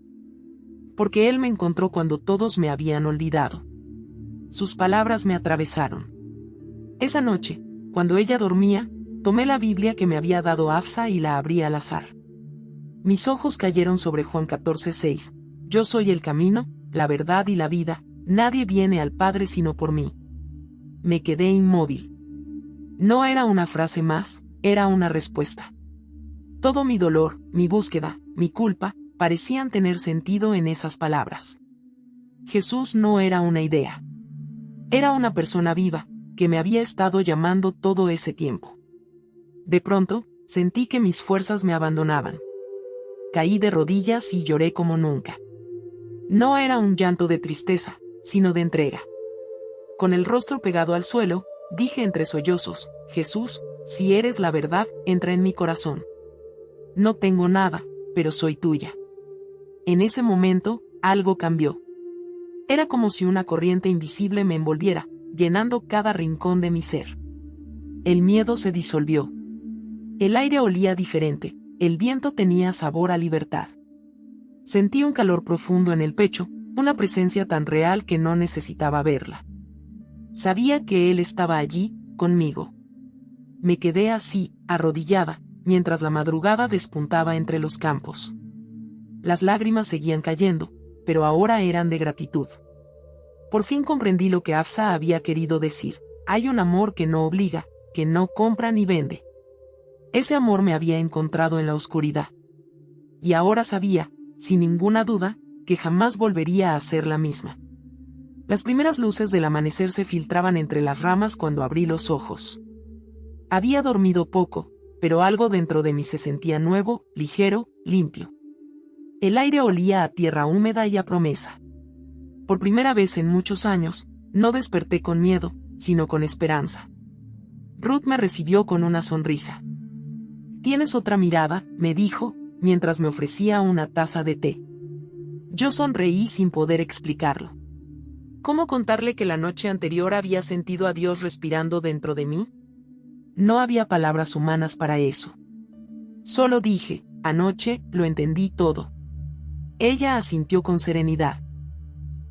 Speaker 1: «Porque Él me encontró cuando todos me habían olvidado». Sus palabras me atravesaron. Esa noche, cuando ella dormía, tomé la Biblia que me había dado Hafsa y la abrí al azar. Mis ojos cayeron sobre Juan 14:6. «Yo soy el camino, la verdad y la vida, nadie viene al Padre sino por mí». Me quedé inmóvil. No era una frase más, era una respuesta. Todo mi dolor, mi búsqueda, mi culpa, parecían tener sentido en esas palabras. Jesús no era una idea. Era una persona viva, que me había estado llamando todo ese tiempo. De pronto, sentí que mis fuerzas me abandonaban. Caí de rodillas y lloré como nunca. No era un llanto de tristeza, sino de entrega. Con el rostro pegado al suelo, dije entre sollozos: «Jesús, si eres la verdad, entra en mi corazón. No tengo nada, pero soy tuya». En ese momento, algo cambió. Era como si una corriente invisible me envolviera, llenando cada rincón de mi ser. El miedo se disolvió. El aire olía diferente, el viento tenía sabor a libertad. Sentí un calor profundo en el pecho, una presencia tan real que no necesitaba verla. Sabía que Él estaba allí, conmigo. Me quedé así, arrodillada, mientras la madrugada despuntaba entre los campos. Las lágrimas seguían cayendo, pero ahora eran de gratitud. Por fin comprendí lo que Hafsa había querido decir. Hay un amor que no obliga, que no compra ni vende. Ese amor me había encontrado en la oscuridad. Y ahora sabía, sin ninguna duda, que jamás volvería a ser la misma. Las primeras luces del amanecer se filtraban entre las ramas cuando abrí los ojos. Había dormido poco, pero algo dentro de mí se sentía nuevo, ligero, limpio. El aire olía a tierra húmeda y a promesa. Por primera vez en muchos años, no desperté con miedo, sino con esperanza. Ruth me recibió con una sonrisa. «¿Tienes otra mirada?», me dijo, mientras me ofrecía una taza de té. Yo sonreí sin poder explicarlo. ¿Cómo contarle que la noche anterior había sentido a Dios respirando dentro de mí? No había palabras humanas para eso. Solo dije, anoche, lo entendí todo. Ella asintió con serenidad.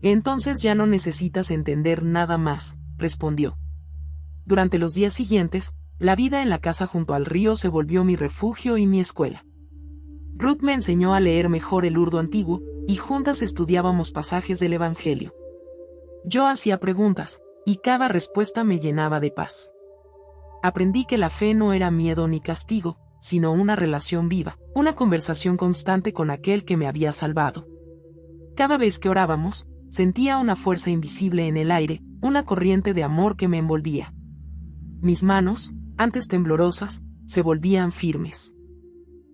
Speaker 1: Entonces ya no necesitas entender nada más, respondió. Durante los días siguientes, la vida en la casa junto al río se volvió mi refugio y mi escuela. Ruth me enseñó a leer mejor el urdu antiguo, y juntas estudiábamos pasajes del Evangelio. Yo hacía preguntas, y cada respuesta me llenaba de paz. Aprendí que la fe no era miedo ni castigo, sino una relación viva, una conversación constante con aquel que me había salvado. Cada vez que orábamos, sentía una fuerza invisible en el aire, una corriente de amor que me envolvía. Mis manos, antes temblorosas, se volvían firmes.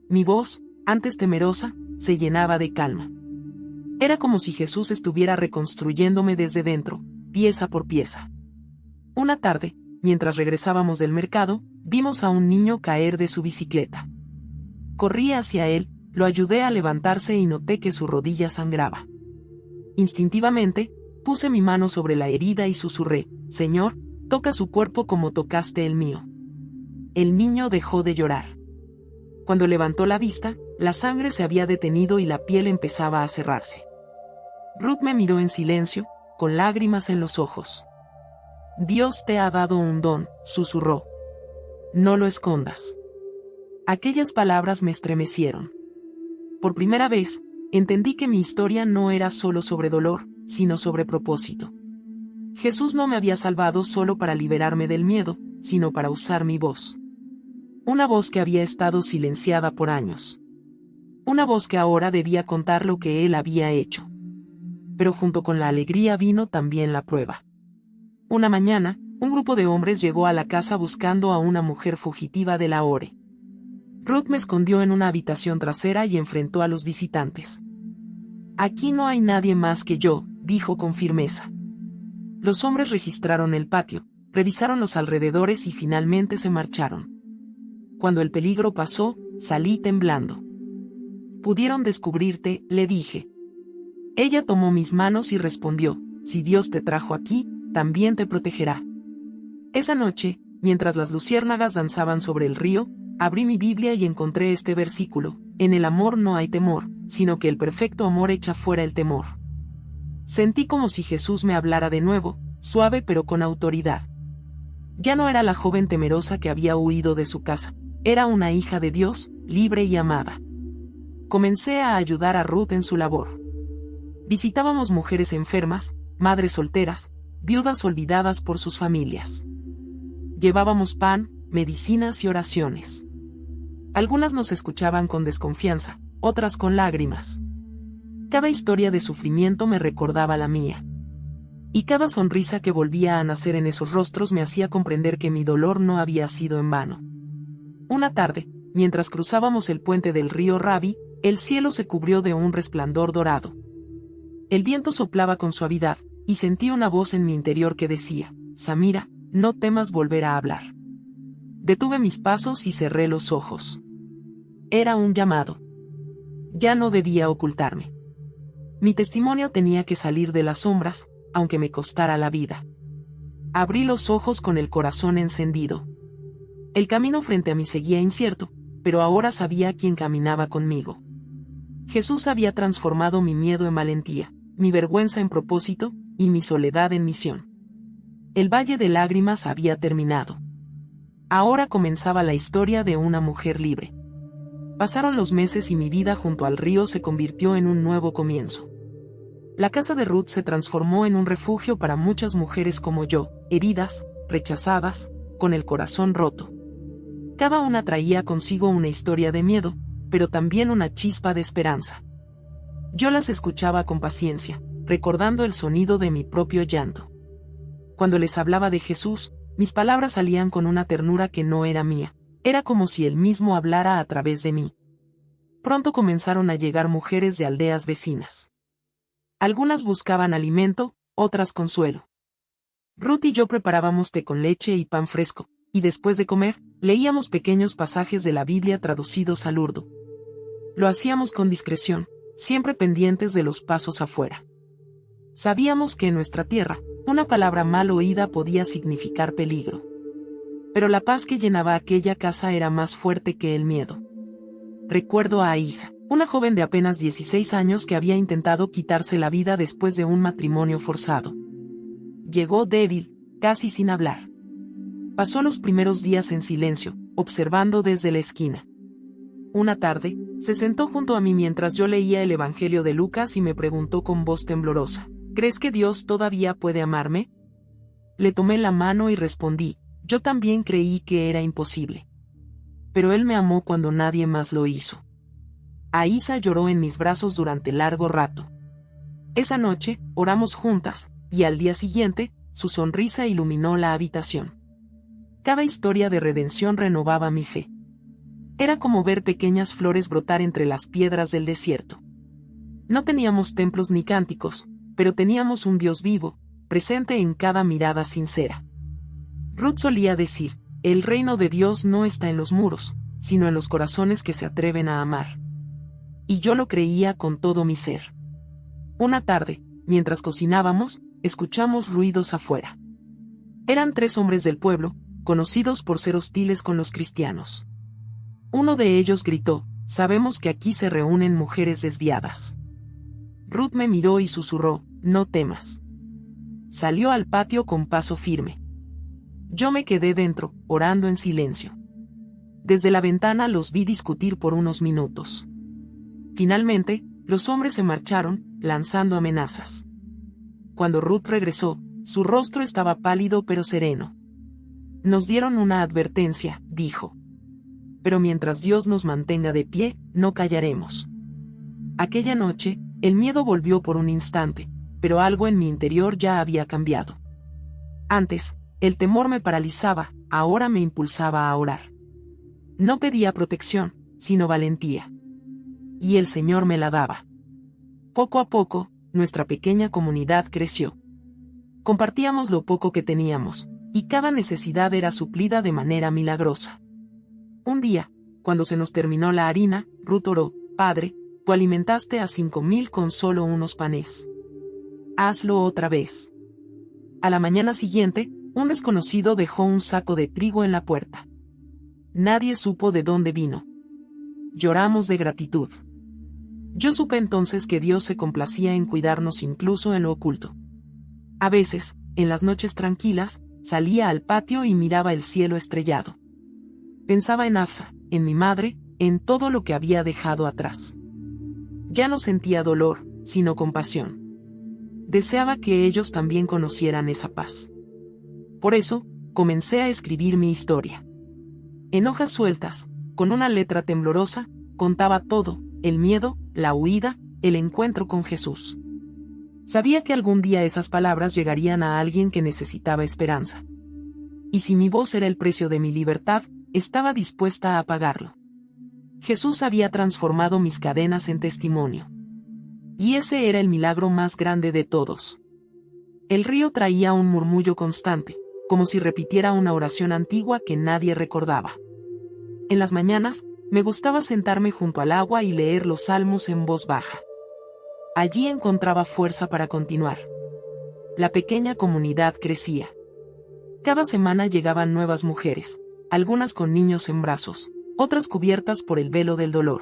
Speaker 1: Mi voz, antes temerosa, se llenaba de calma. Era como si Jesús estuviera reconstruyéndome desde dentro, pieza por pieza. Una tarde, mientras regresábamos del mercado, vimos a un niño caer de su bicicleta. Corrí hacia él, lo ayudé a levantarse y noté que su rodilla sangraba. Instintivamente, puse mi mano sobre la herida y susurré, «Señor, toca su cuerpo como tocaste el mío». El niño dejó de llorar. Cuando levantó la vista, la sangre se había detenido y la piel empezaba a cerrarse. Ruth me miró en silencio, con lágrimas en los ojos. «Dios te ha dado un don», susurró. «No lo escondas». Aquellas palabras me estremecieron. Por primera vez, entendí que mi historia no era solo sobre dolor, sino sobre propósito. Jesús no me había salvado solo para liberarme del miedo, sino para usar mi voz. Una voz que había estado silenciada por años. Una voz que ahora debía contar lo que Él había hecho. Pero junto con la alegría vino también la prueba. Una mañana, un grupo de hombres llegó a la casa buscando a una mujer fugitiva de Lahore. Ruth me escondió en una habitación trasera y enfrentó a los visitantes. «Aquí no hay nadie más que yo», dijo con firmeza. Los hombres registraron el patio, revisaron los alrededores y finalmente se marcharon. Cuando el peligro pasó, salí temblando. «Pudieron descubrirte», le dije. Ella tomó mis manos y respondió, «Si Dios te trajo aquí, también te protegerá». Esa noche, mientras las luciérnagas danzaban sobre el río, abrí mi Biblia y encontré este versículo: «En el amor no hay temor, sino que el perfecto amor echa fuera el temor». Sentí como si Jesús me hablara de nuevo, suave pero con autoridad. Ya no era la joven temerosa que había huido de su casa, era una hija de Dios, libre y amada. Comencé a ayudar a Ruth en su labor. Visitábamos mujeres enfermas, madres solteras, viudas olvidadas por sus familias. Llevábamos pan, medicinas y oraciones. Algunas nos escuchaban con desconfianza, otras con lágrimas. Cada historia de sufrimiento me recordaba la mía. Y cada sonrisa que volvía a nacer en esos rostros me hacía comprender que mi dolor no había sido en vano. Una tarde, mientras cruzábamos el puente del río Ravi, el cielo se cubrió de un resplandor dorado. El viento soplaba con suavidad, y sentí una voz en mi interior que decía: «Samira, no temas volver a hablar». Detuve mis pasos y cerré los ojos. Era un llamado. Ya no debía ocultarme. Mi testimonio tenía que salir de las sombras, aunque me costara la vida. Abrí los ojos con el corazón encendido. El camino frente a mí seguía incierto, pero ahora sabía quién caminaba conmigo. Jesús había transformado mi miedo en valentía, mi vergüenza en propósito, y mi soledad en misión. El valle de lágrimas había terminado. Ahora comenzaba la historia de una mujer libre. Pasaron los meses y mi vida junto al río se convirtió en un nuevo comienzo. La casa de Ruth se transformó en un refugio para muchas mujeres como yo, heridas, rechazadas, con el corazón roto. Cada una traía consigo una historia de miedo, pero también una chispa de esperanza. Yo las escuchaba con paciencia, recordando el sonido de mi propio llanto. Cuando les hablaba de Jesús, mis palabras salían con una ternura que no era mía, era como si Él mismo hablara a través de mí. Pronto comenzaron a llegar mujeres de aldeas vecinas. Algunas buscaban alimento, otras consuelo. Ruth y yo preparábamos té con leche y pan fresco, y después de comer, leíamos pequeños pasajes de la Biblia traducidos al urdu. Lo hacíamos con discreción, siempre pendientes de los pasos afuera. Sabíamos que en nuestra tierra, una palabra mal oída podía significar peligro. Pero la paz que llenaba aquella casa era más fuerte que el miedo. Recuerdo a Aisa, una joven de apenas 16 años que había intentado quitarse la vida después de un matrimonio forzado. Llegó débil, casi sin hablar. Pasó los primeros días en silencio, observando desde la esquina. Una tarde, se sentó junto a mí mientras yo leía el Evangelio de Lucas y me preguntó con voz temblorosa, ¿crees que Dios todavía puede amarme? Le tomé la mano y respondí, yo también creí que era imposible. Pero Él me amó cuando nadie más lo hizo. Aisa lloró en mis brazos durante largo rato. Esa noche, oramos juntas, y al día siguiente, su sonrisa iluminó la habitación. Cada historia de redención renovaba mi fe. Era como ver pequeñas flores brotar entre las piedras del desierto. No teníamos templos ni cánticos, pero teníamos un Dios vivo, presente en cada mirada sincera. Ruth solía decir, el reino de Dios no está en los muros, sino en los corazones que se atreven a amar. Y yo lo creía con todo mi ser. Una tarde, mientras cocinábamos, escuchamos ruidos afuera. Eran 3 hombres del pueblo, conocidos por ser hostiles con los cristianos. Uno de ellos gritó, sabemos que aquí se reúnen mujeres desviadas. Ruth me miró y susurró, no temas. Salió al patio con paso firme. Yo me quedé dentro, orando en silencio. Desde la ventana los vi discutir por unos minutos. Finalmente, los hombres se marcharon, lanzando amenazas. Cuando Ruth regresó, su rostro estaba pálido pero sereno. Nos dieron una advertencia, dijo. Pero mientras Dios nos mantenga de pie, no callaremos. Aquella noche, el miedo volvió por un instante, pero algo en mi interior ya había cambiado. Antes, el temor me paralizaba, ahora me impulsaba a orar. No pedía protección, sino valentía. Y el Señor me la daba. Poco a poco, nuestra pequeña comunidad creció. Compartíamos lo poco que teníamos, y cada necesidad era suplida de manera milagrosa. Un día, cuando se nos terminó la harina, Ruth oró, Padre, tú alimentaste a 5,000 con solo unos panes. Hazlo otra vez. A la mañana siguiente, un desconocido dejó un saco de trigo en la puerta. Nadie supo de dónde vino. Lloramos de gratitud. Yo supe entonces que Dios se complacía en cuidarnos incluso en lo oculto. A veces, en las noches tranquilas, salía al patio y miraba el cielo estrellado. Pensaba en Hafsa, en mi madre, en todo lo que había dejado atrás. Ya no sentía dolor, sino compasión. Deseaba que ellos también conocieran esa paz. Por eso, comencé a escribir mi historia. En hojas sueltas, con una letra temblorosa, contaba todo, el miedo, la huida, el encuentro con Jesús. Sabía que algún día esas palabras llegarían a alguien que necesitaba esperanza. Y si mi voz era el precio de mi libertad, estaba dispuesta a pagarlo. Jesús había transformado mis cadenas en testimonio. Y ese era el milagro más grande de todos. El río traía un murmullo constante, como si repitiera una oración antigua que nadie recordaba. En las mañanas, me gustaba sentarme junto al agua y leer los salmos en voz baja. Allí encontraba fuerza para continuar. La pequeña comunidad crecía. Cada semana llegaban nuevas mujeres, algunas con niños en brazos, otras cubiertas por el velo del dolor.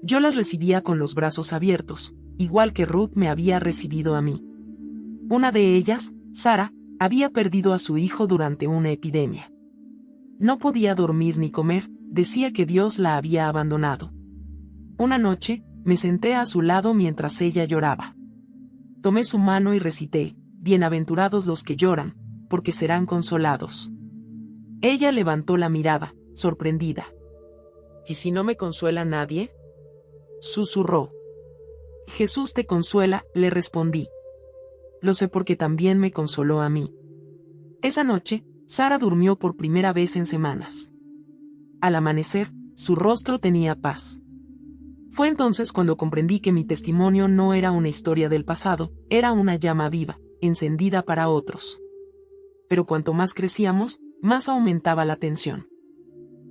Speaker 1: Yo las recibía con los brazos abiertos, igual que Ruth me había recibido a mí. Una de ellas, Sara, Había perdido a su hijo durante una epidemia. No podía dormir ni comer, decía que Dios la había abandonado. Una noche, me senté a su lado mientras ella lloraba. Tomé su mano y recité: bienaventurados los que lloran, porque serán consolados. Ella levantó la mirada, sorprendida. ¿Y si no me consuela nadie?, susurró. Jesús te consuela, le respondí. Lo sé porque también me consoló a mí. Esa noche, Sara durmió por primera vez en semanas. Al amanecer, su rostro tenía paz. Fue entonces cuando comprendí que mi testimonio no era una historia del pasado, era una llama viva, encendida para otros. Pero cuanto más crecíamos, más aumentaba la tensión.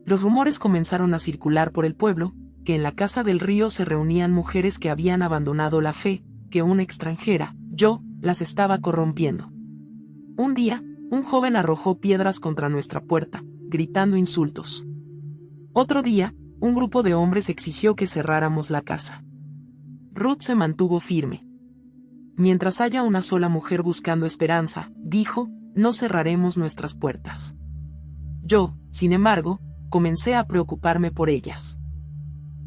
Speaker 1: Los rumores comenzaron a circular por el pueblo, que en la casa del río se reunían mujeres que habían abandonado la fe, que una extranjera, yo, las estaba corrompiendo. Un día, un joven arrojó piedras contra nuestra puerta, gritando insultos. Otro día, un grupo de hombres exigió que cerráramos la casa. Ruth se mantuvo firme. Mientras haya una sola mujer buscando esperanza, dijo, no cerraremos nuestras puertas. Yo, sin embargo, comencé a preocuparme por ellas.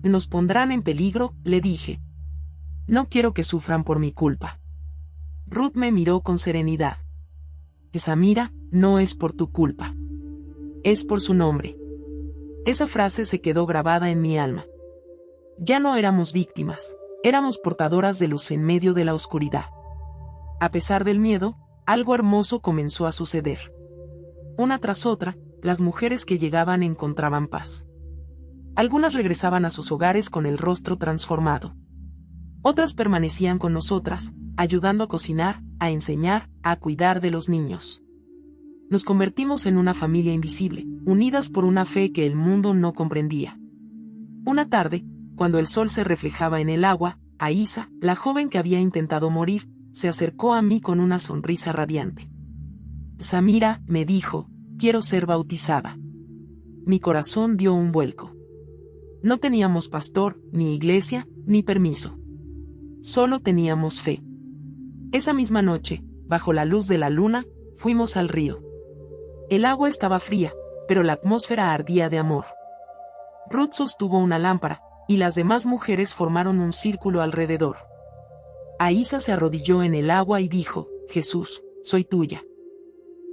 Speaker 1: Nos pondrán en peligro, le dije. No quiero que sufran por mi culpa. Ruth me miró con serenidad. Samira, no es por tu culpa. Es por su nombre. Esa frase se quedó grabada en mi alma. Ya no éramos víctimas, éramos portadoras de luz en medio de la oscuridad. A pesar del miedo, algo hermoso comenzó a suceder. Una tras otra, las mujeres que llegaban encontraban paz. Algunas regresaban a sus hogares con el rostro transformado. Otras permanecían con nosotras, ayudando a cocinar, a enseñar, a cuidar de los niños. Nos convertimos en una familia invisible, unidas por una fe que el mundo no comprendía. Una tarde, cuando el sol se reflejaba en el agua, Aisa, la joven que había intentado morir, se acercó a mí con una sonrisa radiante. Samira, me dijo, quiero ser bautizada. Mi corazón dio un vuelco. No teníamos pastor, ni iglesia, ni permiso. Solo teníamos fe. Esa misma noche, bajo la luz de la luna, fuimos al río. El agua estaba fría, pero la atmósfera ardía de amor. Ruth sostuvo una lámpara, y las demás mujeres formaron un círculo alrededor. Aisa se arrodilló en el agua y dijo, Jesús, soy tuya.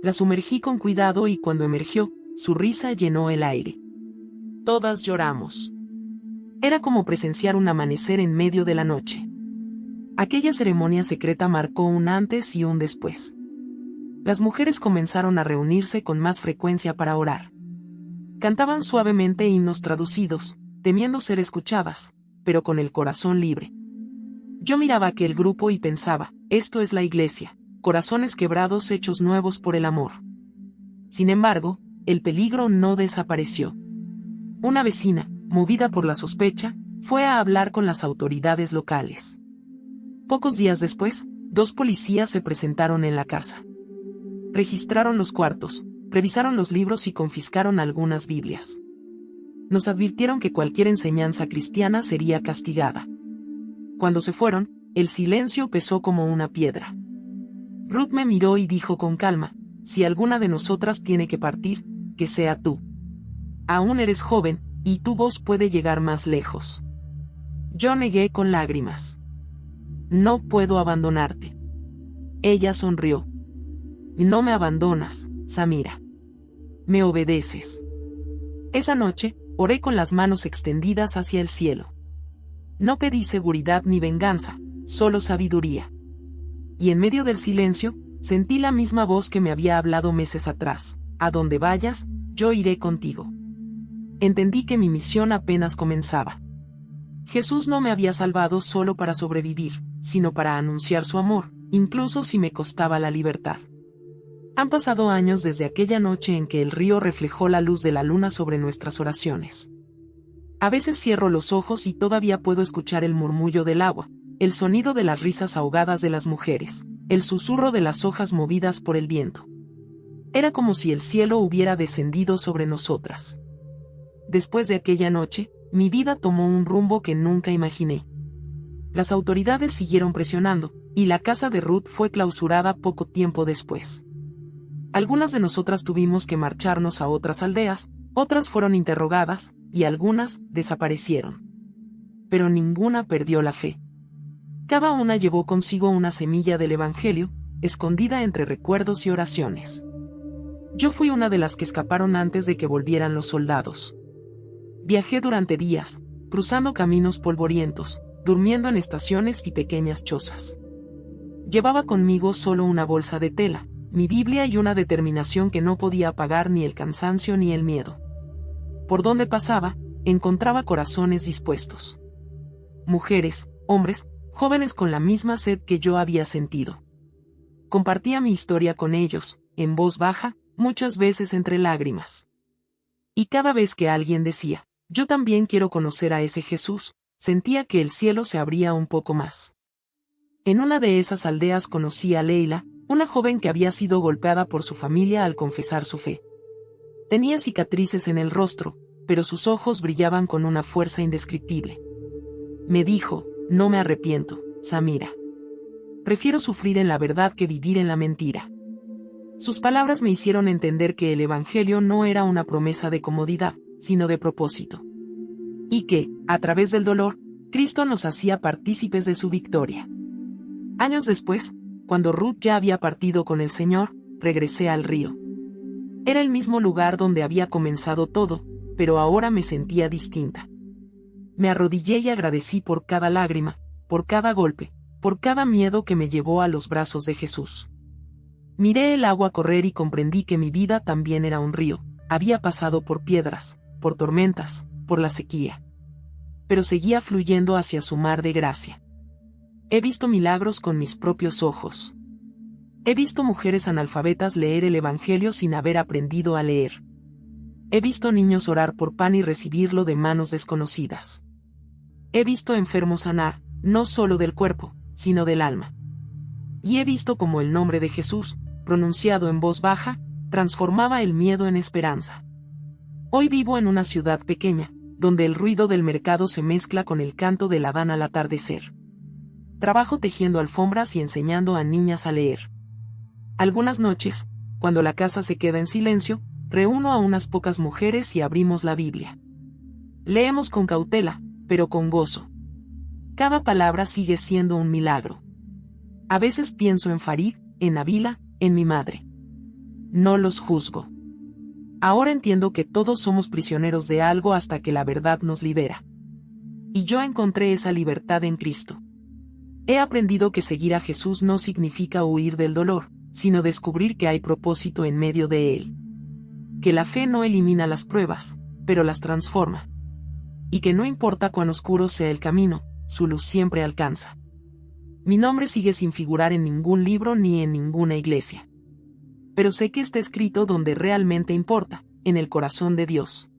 Speaker 1: La sumergí con cuidado y cuando emergió, su risa llenó el aire. Todas lloramos. Era como presenciar un amanecer en medio de la noche. Aquella ceremonia secreta marcó un antes y un después. Las mujeres comenzaron a reunirse con más frecuencia para orar. Cantaban suavemente himnos traducidos, temiendo ser escuchadas, pero con el corazón libre. Yo miraba aquel grupo y pensaba, esto es la iglesia, corazones quebrados hechos nuevos por el amor. Sin embargo, el peligro no desapareció. Una vecina, movida por la sospecha, fue a hablar con las autoridades locales. Pocos días después, 2 policías se presentaron en la casa. Registraron los cuartos, revisaron los libros y confiscaron algunas Biblias. Nos advirtieron que cualquier enseñanza cristiana sería castigada. Cuando se fueron, el silencio pesó como una piedra. Ruth me miró y dijo con calma, si alguna de nosotras tiene que partir, que sea tú. Aún eres joven, y tu voz puede llegar más lejos. Yo negué con lágrimas. No puedo abandonarte. Ella sonrió. No me abandonas, Samira. Me obedeces. Esa noche, oré con las manos extendidas hacia el cielo. No pedí seguridad ni venganza, solo sabiduría. Y en medio del silencio, sentí la misma voz que me había hablado meses atrás. A donde vayas, yo iré contigo. Entendí que mi misión apenas comenzaba. Jesús no me había salvado solo para sobrevivir, sino para anunciar su amor, incluso si me costaba la libertad. Han pasado años desde aquella noche en que el río reflejó la luz de la luna sobre nuestras oraciones. A veces cierro los ojos y todavía puedo escuchar el murmullo del agua, el sonido de las risas ahogadas de las mujeres, el susurro de las hojas movidas por el viento. Era como si el cielo hubiera descendido sobre nosotras. Después de aquella noche, mi vida tomó un rumbo que nunca imaginé. Las autoridades siguieron presionando, y la casa de Ruth fue clausurada poco tiempo después. Algunas de nosotras tuvimos que marcharnos a otras aldeas, otras fueron interrogadas, y algunas desaparecieron. Pero ninguna perdió la fe. Cada una llevó consigo una semilla del Evangelio, escondida entre recuerdos y oraciones. Yo fui una de las que escaparon antes de que volvieran los soldados. Viajé durante días, cruzando caminos polvorientos, durmiendo en estaciones y pequeñas chozas. Llevaba conmigo solo una bolsa de tela, mi Biblia y una determinación que no podía apagar ni el cansancio ni el miedo. Por donde pasaba, encontraba corazones dispuestos. Mujeres, hombres, jóvenes con la misma sed que yo había sentido. Compartía mi historia con ellos, en voz baja, muchas veces entre lágrimas. Y cada vez que alguien decía, yo también quiero conocer a ese Jesús, sentía que el cielo se abría un poco más. En una de esas aldeas conocí a Leila, una joven que había sido golpeada por su familia al confesar su fe. Tenía cicatrices en el rostro, pero sus ojos brillaban con una fuerza indescriptible. Me dijo, no me arrepiento, Samira. Prefiero sufrir en la verdad que vivir en la mentira. Sus palabras me hicieron entender que el Evangelio no era una promesa de comodidad, sino de propósito. Y que, a través del dolor, Cristo nos hacía partícipes de su victoria. Años después, cuando Ruth ya había partido con el Señor, regresé al río. Era el mismo lugar donde había comenzado todo, pero ahora me sentía distinta. Me arrodillé y agradecí por cada lágrima, por cada golpe, por cada miedo que me llevó a los brazos de Jesús. Miré el agua correr y comprendí que mi vida también era un río, había pasado por piedras, por tormentas, por la sequía. Pero seguía fluyendo hacia su mar de gracia. He visto milagros con mis propios ojos. He visto mujeres analfabetas leer el Evangelio sin haber aprendido a leer. He visto niños orar por pan y recibirlo de manos desconocidas. He visto enfermos sanar, no solo del cuerpo, sino del alma. Y he visto cómo el nombre de Jesús, pronunciado en voz baja, transformaba el miedo en esperanza. Hoy vivo en una ciudad pequeña, donde el ruido del mercado se mezcla con el canto del Adán al atardecer. Trabajo tejiendo alfombras y enseñando a niñas a leer. Algunas noches, cuando la casa se queda en silencio, reúno a unas pocas mujeres y abrimos la Biblia. Leemos con cautela, pero con gozo. Cada palabra sigue siendo un milagro. A veces pienso en Farid, en Nabila, en mi madre. No los juzgo. Ahora entiendo que todos somos prisioneros de algo hasta que la verdad nos libera. Y yo encontré esa libertad en Cristo. He aprendido que seguir a Jesús no significa huir del dolor, sino descubrir que hay propósito en medio de él. Que la fe no elimina las pruebas, pero las transforma. Y que no importa cuán oscuro sea el camino, su luz siempre alcanza. Mi nombre sigue sin figurar en ningún libro ni en ninguna iglesia. Pero sé que está escrito donde realmente importa, en el corazón de Dios.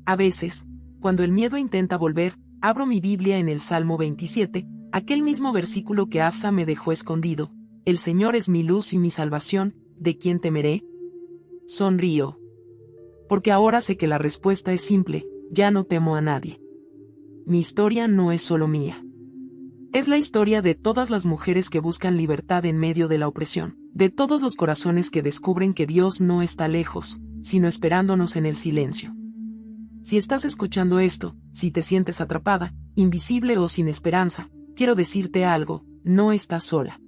Speaker 1: A veces, cuando el miedo intenta volver, abro mi Biblia en el Salmo 27, aquel mismo versículo que Hafsa me dejó escondido: el Señor es mi luz y mi salvación, ¿de quién temeré? Sonrío. Porque ahora sé que la respuesta es simple: ya no temo a nadie. Mi historia no es solo mía. Es la historia de todas las mujeres que buscan libertad en medio de la opresión, de todos los corazones que descubren que Dios no está lejos, sino esperándonos en el silencio. Si estás escuchando esto, si te sientes atrapada, invisible o sin esperanza, quiero decirte algo: no estás sola.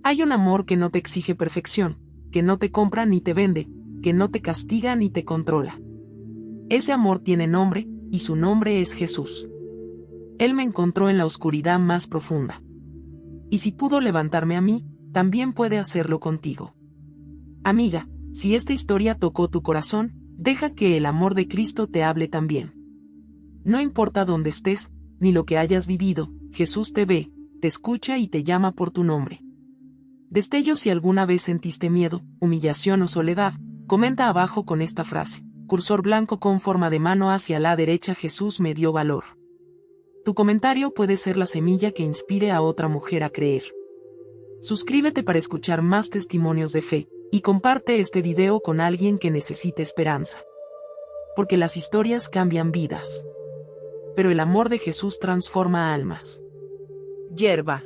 Speaker 1: Hay un amor que no te exige perfección, que no te compra ni te vende, que no te castiga ni te controla. Ese amor tiene nombre, y su nombre es Jesús. Él me encontró en la oscuridad más profunda. Y si pudo levantarme a mí, también puede hacerlo contigo. Amiga, si esta historia tocó tu corazón, deja que el amor de Cristo te hable también. No importa dónde estés, ni lo que hayas vivido, Jesús te ve, te escucha y te llama por tu nombre. Destello: si alguna vez sentiste miedo, humillación o soledad, comenta abajo con esta frase: cursor blanco con forma de mano hacia la derecha, Jesús me dio valor. Tu comentario puede ser la semilla que inspire a otra mujer a creer. Suscríbete para escuchar más testimonios de fe, y comparte este video con alguien que necesite esperanza. Porque las historias cambian vidas. Pero el amor de Jesús transforma almas. Yerba.